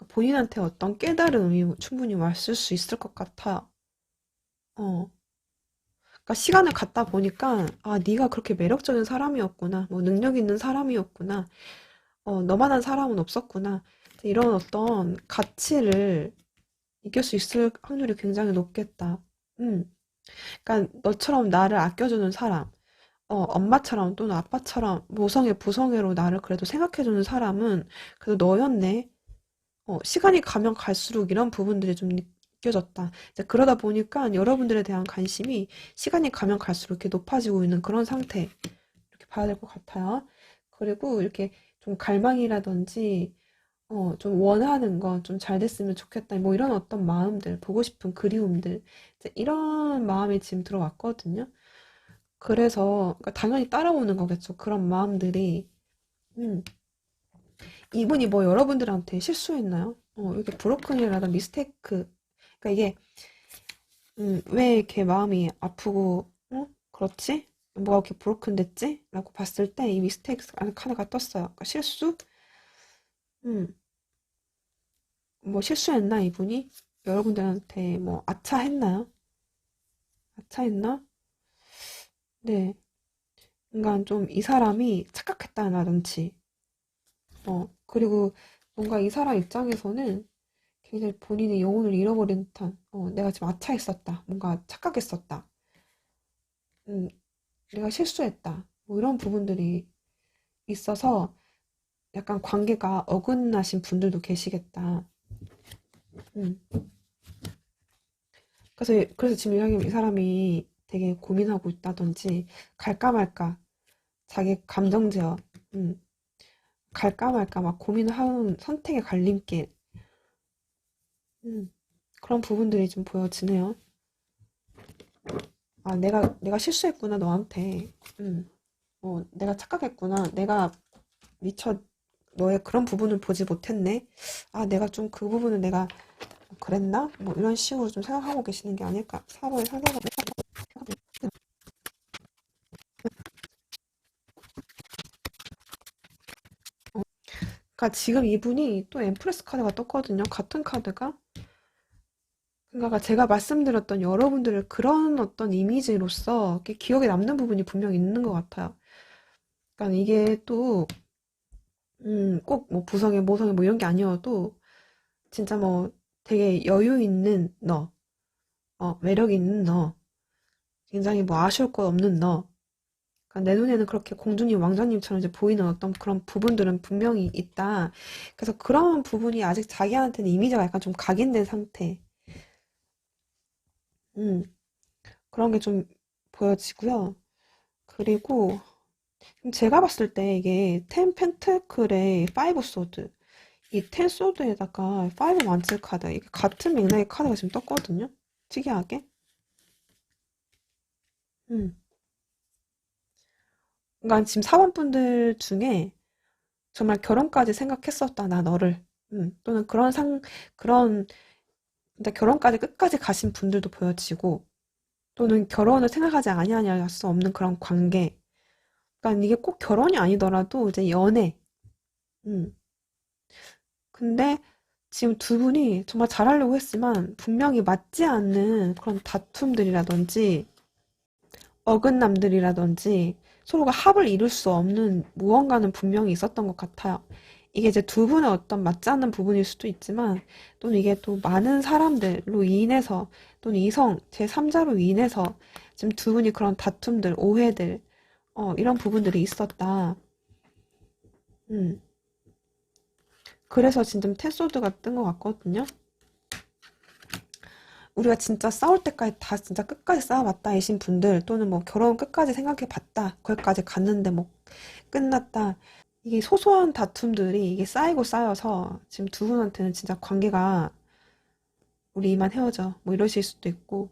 본인한테 어떤 깨달음이 충분히 왔을 수 있을 것 같아요. 어, 그러니까 시간을 갖다 보니까 아, 네가 그렇게 매력적인 사람이었구나, 뭐 능력 있는 사람이었구나, 너만한 사람은 없었구나. 이런 어떤 가치를 이길 수 있을 확률이 굉장히 높겠다. 음. 그러니까 너처럼 나를 아껴주는 사람, 엄마처럼 또는 아빠처럼 모성애, 부성애로 나를 그래도 생각해주는 사람은 그래도 너였네. 시간이 가면 갈수록 이런 부분들이 좀 느껴졌다. 이제 그러다 보니까 여러분들에 대한 관심이 시간이 가면 갈수록 이렇게 높아지고 있는 그런 상태. 이렇게 봐야 될 것 같아요. 그리고 이렇게 좀 갈망이라든지, 좀 원하는 거 좀 잘 됐으면 좋겠다. 뭐 이런 어떤 마음들, 보고 싶은 그리움들, 이제 이런 마음이 지금 들어왔거든요. 그래서 그러니까 당연히 따라오는 거겠죠. 그런 마음들이. 음, 이분이 뭐 여러분들한테 실수했나요? 이렇게 브로큰이라든 미스테이크. 그러니까 이게 왜 이렇게 마음이 아프고 그렇지? 뭐가 이렇게 브로큰 됐지? 라고 봤을 때 이 미스테이크 카드가 떴어요. 그러니까 실수? 음, 뭐 실수했나 이분이? 여러분들한테 뭐 아차했나요? 아차했나? 네. 그러니까 좀 이 사람이 착각했다라든지 그리고 뭔가 이 사람 입장에서는 굉장히 본인의 영혼을 잃어버린 듯한, 내가 지금 아차했었다. 뭔가 착각했었다. 음, 내가 실수했다. 뭐 이런 부분들이 있어서 약간 관계가 어긋나신 분들도 계시겠다. 음. 그래서 지금 이 사람이 되게 고민하고 있다든지, 갈까 말까, 자기 감정 제어, 음, 갈까 말까 막 고민하는 선택의 갈림길. 음, 그런 부분들이 좀 보여지네요. 아, 내가 실수했구나, 너한테. 내가 착각했구나. 내가 미처 너의 그런 부분을 보지 못했네. 아, 내가 좀 그 부분을 내가 그랬나? 뭐 이런 식으로 좀 생각하고 계시는 게 아닐까. 4번의 상대방. 그러니까 지금 이분이 또 엠프레스 카드가 떴거든요. 같은 카드가. 그러니까 제가 말씀드렸던 여러분들의 그런 어떤 이미지로서 이렇게 기억에 남는 부분이 분명 있는 것 같아요. 그러니까 이게 또, 꼭 뭐 부성애, 모성애 뭐 이런 게 아니어도 진짜 뭐 되게 여유 있는 너, 매력 있는 너, 굉장히 뭐 아쉬울 것 없는 너. 그러니까 내 눈에는 그렇게 공주님, 왕자님처럼 이제 보이는 어떤 그런 부분들은 분명히 있다. 그래서 그런 부분이 아직 자기한테는 이미지가 약간 좀 각인된 상태. 음, 그런 게 좀 보여지고요. 그리고 제가 봤을 때 이게 텐 펜트클의 파이브 소드, 이 텐 소드에다가 파이브 만츠 카드, 이게 같은 맥락의 카드가 지금 떴거든요. 특이하게. 음. 그러니까 지금 사원분들 중에 정말 결혼까지 생각했었다, 나 너를. 또는 그런, 근데 결혼까지 끝까지 가신 분들도 보여지고, 또는 결혼을 생각하지 아니하냐 수 없는 그런 관계. 그러니까 이게 꼭 결혼이 아니더라도 이제 연애. 음. 근데 지금 두 분이 정말 잘하려고 했지만 분명히 맞지 않는 그런 다툼들이라든지 어긋남들이라든지 서로가 합을 이룰 수 없는 무언가는 분명히 있었던 것 같아요. 이게 이제 두 분의 어떤 맞지 않는 부분일 수도 있지만 또는 이게 또 많은 사람들로 인해서 또는 이성 제3자로 인해서 지금 두 분이 그런 다툼들, 오해들 이런 부분들이 있었다. 음. 그래서 지금 테소드가 뜬 것 같거든요. 우리가 진짜 싸울 때까지 다 진짜 끝까지 싸워봤다 이신 분들 또는 뭐 결혼 끝까지 생각해봤다 거기까지 갔는데 뭐 끝났다 이게 소소한 다툼들이 이게 쌓이고 쌓여서 지금 두 분한테는 진짜 관계가 우리 이만 헤어져 뭐 이러실 수도 있고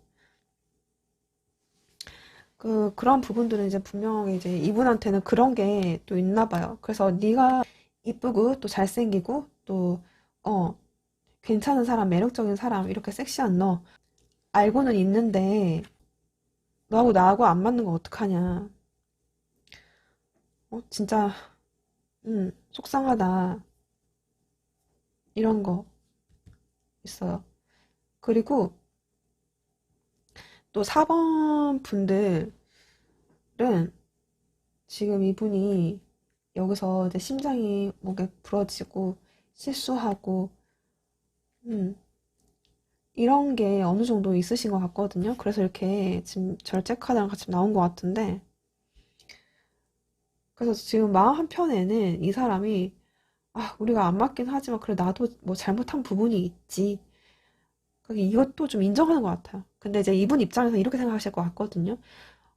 그런 부분들은 이제 분명히 이제 이분한테는 그런 게 또 있나 봐요. 그래서 네가 이쁘고 또 잘생기고 또 괜찮은 사람 매력적인 사람 이렇게 섹시한 너 알고는 있는데 너하고 나하고 안 맞는 거 어떡하냐. 진짜, 속상하다. 이런 거 있어요. 그리고 또 4번 분들은 지금 이분이 여기서 이제 심장이 목에 부러지고 실수하고, 음, 이런 게 어느 정도 있으신 것 같거든요. 그래서 이렇게 지금 절제 카드랑 같이 나온 것 같은데, 그래서 지금 마음 한편에는 이 사람이, 아, 우리가 안 맞긴 하지만, 그래, 나도 뭐 잘못한 부분이 있지. 이것도 좀 인정하는 것 같아요. 근데 이제 이분 입장에서 이렇게 생각하실 것 같거든요.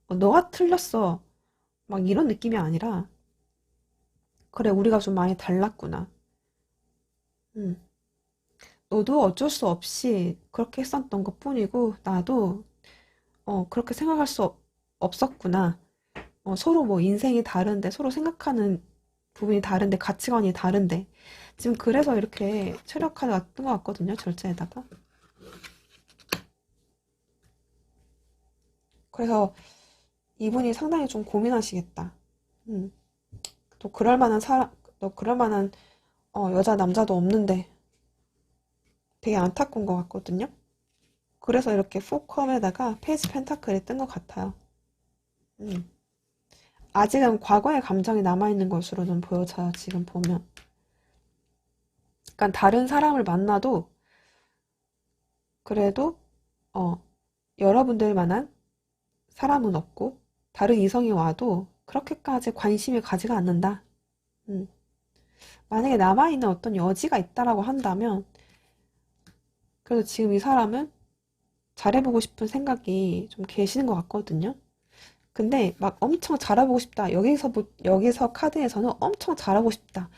너가 틀렸어. 막 이런 느낌이 아니라, 그래, 우리가 좀 많이 달랐구나. 음, 너도 어쩔 수 없이 그렇게 했었던 것 뿐이고, 나도, 그렇게 생각할 수 없었구나. 서로 뭐 인생이 다른데, 서로 생각하는 부분이 다른데, 가치관이 다른데. 지금 그래서 이렇게 체력카드 같은 것 같거든요, 절제에다가. 그래서 이분이 상당히 좀 고민하시겠다. 음. 또 그럴 만한 사람, 또 그럴 만한 여자 남자도 없는데 되게 안타까운 것 같거든요. 그래서 이렇게 포컴에다가 페이지 펜타클이 뜬 것 같아요. 음. 아직은 과거의 감정이 남아있는 것으로는 보여져요. 지금 보면. 그러니까 다른 사람을 만나도 그래도 어, 여러분들만한 사람은 없고 다른 이성이 와도 그렇게까지 관심을 가지가 않는다. 음. 만약에 남아있는 어떤 여지가 있다라고 한다면 그래도 지금 이 사람은 잘해보고 싶은 생각이 좀 계시는 것 같거든요. 근데 막 엄청 잘해보고 싶다. 여기서 카드에서는 엄청 잘하고 싶다.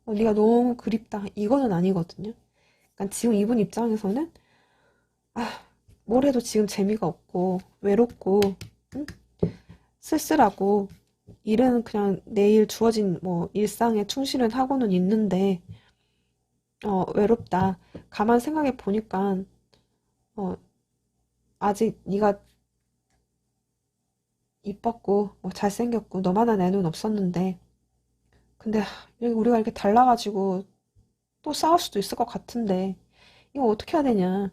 네가 너무 그립다. 이거는 아니거든요. 그러니까 지금 이분 입장에서는 아, 뭘 해도 지금 재미가 없고 외롭고 응? 쓸쓸하고 일은 그냥 내일 주어진 뭐 일상에 충실은 하고는 있는데 외롭다. 가만 생각해 보니까 어, 아직 네가 이뻤고 뭐 잘생겼고 너만한 애는 없었는데 근데 우리가 이렇게 달라가지고 또 싸울 수도 있을 것 같은데 이거 어떻게 해야 되냐.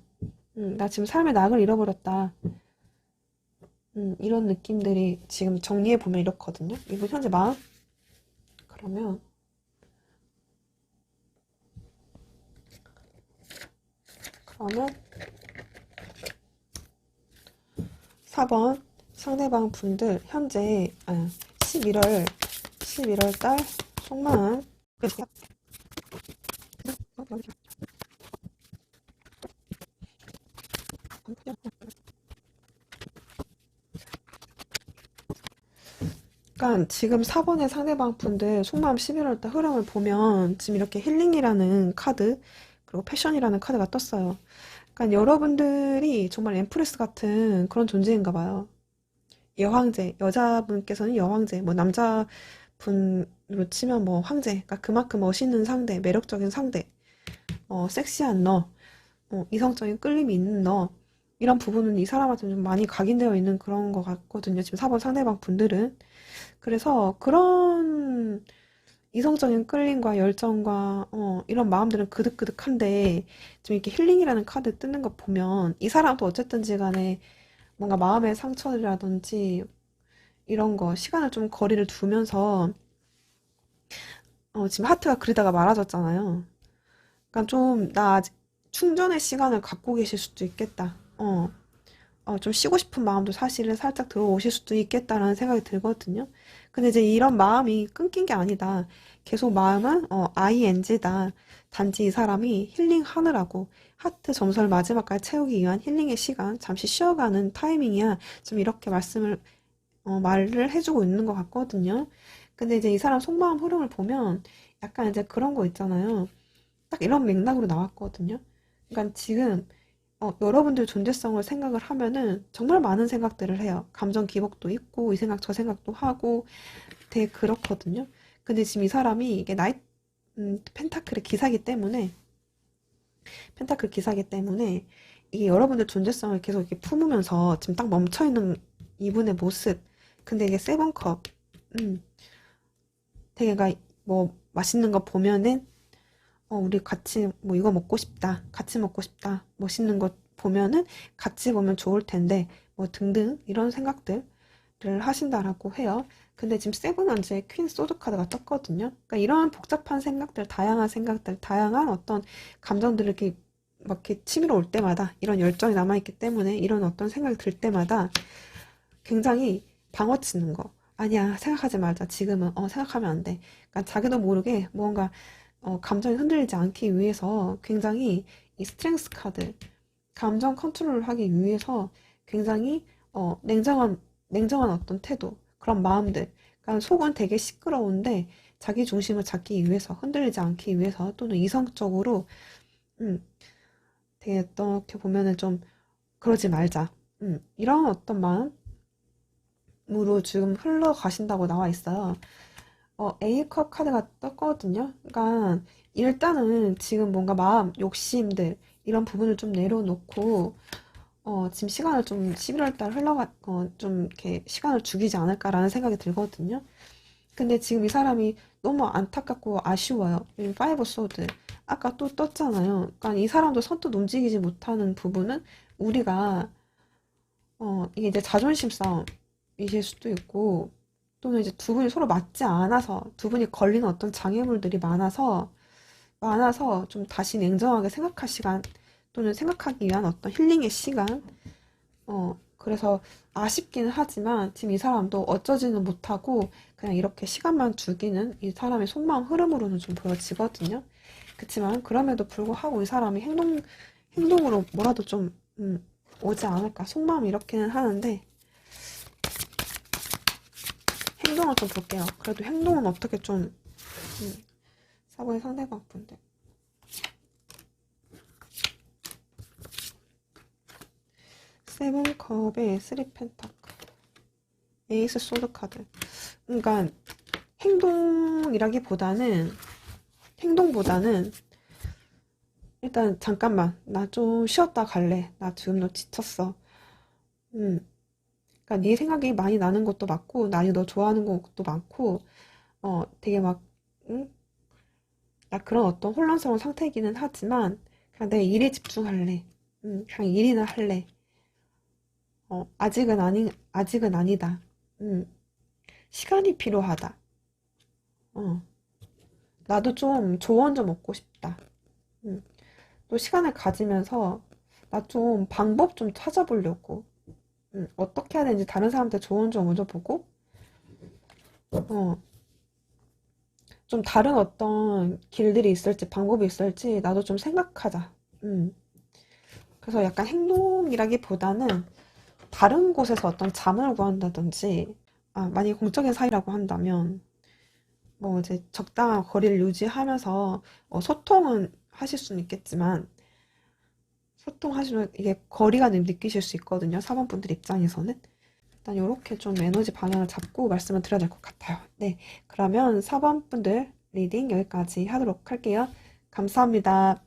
나 지금 삶의 낙을 잃어버렸다. 이런 느낌들이 지금 정리해보면 이렇거든요. 이분 현재 마음? 그러면, 그러면 4번 상대방 분들 현재 11월 달 속마음 그러니까 지금 4번의 상대방 분들 속마음 11월 달 흐름을 보면 지금 이렇게 힐링이라는 카드 그리고 패션이라는 카드가 떴어요. 그러니까 여러분들이 정말 엠프레스 같은 그런 존재인가 봐요. 여황제, 여자분께서는 여황제, 뭐 남자분으로 치면 뭐 황제, 그러니까 그만큼 멋있는 상대, 매력적인 상대, 섹시한 너, 이성적인 끌림이 있는 너, 이런 부분은 이 사람한테 좀 많이 각인되어 있는 그런 것 같거든요. 지금 4번 상대방 분들은. 그래서 그런 이성적인 끌림과 열정과 이런 마음들은 그득그득한데 좀 이렇게 힐링이라는 카드 뜨는 거 보면 이 사람도 어쨌든지 간에 뭔가 마음의 상처라든지 이런 거 시간을 좀 거리를 두면서 지금 하트가 그리다가 말아졌잖아요. 그러니까 좀 나 아직 충전의 시간을 갖고 계실 수도 있겠다. 좀 쉬고 싶은 마음도 사실은 살짝 들어오실 수도 있겠다라는 생각이 들거든요. 근데 이제 이런 마음이 끊긴 게 아니다. 계속 마음은 ING다. 단지 이 사람이 힐링하느라고 하트 점수를 마지막까지 채우기 위한 힐링의 시간, 잠시 쉬어가는 타이밍이야. 좀 이렇게 말을 해주고 있는 것 같거든요. 근데 이제 이 사람 속마음 흐름을 보면 약간 이제 그런 거 있잖아요. 딱 이런 맥락으로 나왔거든요. 그러니까 지금 여러분들 존재성을 생각을 하면은 정말 많은 생각들을 해요. 감정 기복도 있고 이 생각 저 생각도 하고 되게 그렇거든요. 근데 지금 이 사람이 이게 펜타클 기사기 때문에 이게 여러분들 존재성을 계속 이렇게 품으면서 지금 딱 멈춰있는 이분의 모습. 근데 이게 세븐컵 되게 뭐 맛있는 거 보면은 우리 같이 뭐 이거 먹고 싶다. 같이 먹고 싶다. 멋있는 것 보면은 같이 보면 좋을 텐데 뭐 등등 이런 생각들을 하신다라고 해요. 근데 지금 세븐 원즈의 퀸 소드 카드가 떴거든요. 그러니까 이런 복잡한 생각들, 다양한 생각들, 다양한 어떤 감정들을 이렇게 막 이렇게 치밀어 올 때마다 이런 열정이 남아있기 때문에 이런 어떤 생각이 들 때마다 굉장히 방어 치는 거. 아니야, 생각하지 말자. 지금은 생각하면 안 돼. 그러니까 자기도 모르게 뭔가 감정이 흔들리지 않기 위해서 굉장히 이 스트렝스 카드, 감정 컨트롤을 하기 위해서 굉장히 냉정한 어떤 태도, 그런 마음들. 그러니까 속은 되게 시끄러운데 자기 중심을 잡기 위해서, 흔들리지 않기 위해서 또는 이성적으로 음, 되게 어떻게 보면은 좀 그러지 말자. 이런 어떤 마음으로 지금 흘러가신다고 나와 있어요. A컵 카드가 떴거든요. 그러니까 일단은 지금 뭔가 마음, 욕심들 이런 부분을 좀 내려놓고 지금 시간을 좀 11월 달 좀 이렇게 시간을 죽이지 않을까라는 생각이 들거든요. 근데 지금 이 사람이 너무 안타깝고 아쉬워요. 파이브 소드 아까 또 떴잖아요. 그러니까 이 사람도 선뜻 움직이지 못하는 부분은 우리가 이게 이제 자존심 싸움이실 수도 있고 또는 이제 두 분이 서로 맞지 않아서 두 분이 걸리는 어떤 장애물들이 많아서 좀 다시 냉정하게 생각할 시간 또는 생각하기 위한 어떤 힐링의 시간 그래서 아쉽기는 하지만 지금 이 사람도 어쩌지는 못하고 그냥 이렇게 시간만 죽이는 이 사람의 속마음 흐름으로는 좀 보여지거든요. 그렇지만 그럼에도 불구하고 이 사람이 행동으로 뭐라도 좀 오지 않을까 속마음이 이렇게는 하는데 행동을 좀 볼게요. 그래도 행동은 어떻게 좀 4번의 상대방 분들. 세븐컵에 3펜타클, 에이스 소드 카드. 그러니까 행동보다는 일단 잠깐만 나 좀 쉬었다 갈래. 나 지금 너 지쳤어. 음, 그러니까 네 생각이 많이 나는 것도 맞고 나이 너 좋아하는 것도 많고 되게 막 응? 나 그런 어떤 혼란스러운 상태이기는 하지만 그냥 내 일에 집중할래. 그냥 일이나 할래. 아직은 아니다. 음, 시간이 필요하다. 어, 나도 좀 조언 좀 얻고 싶다. 음, 또 시간을 가지면서 나 좀 방법 좀 찾아보려고. 어떻게 해야 되는지 다른 사람한테 조언 좀 얻어보고, 어, 좀 다른 어떤 길들이 있을지, 방법이 있을지 나도 좀 생각하자. 음, 그래서 약간 행동이라기보다는 다른 곳에서 어떤 잠을 구한다든지, 만약에 공적인 사이라고 한다면, 뭐 이제 적당한 거리를 유지하면서 소통은 하실 수는 있겠지만, 소통하시면 이게 거리감을 느끼실 수 있거든요. 사원분들 입장에서는. 일단 이렇게 좀 에너지 방향을 잡고 말씀을 드려야 될 것 같아요. 네, 그러면 4번분들 리딩 여기까지 하도록 할게요. 감사합니다.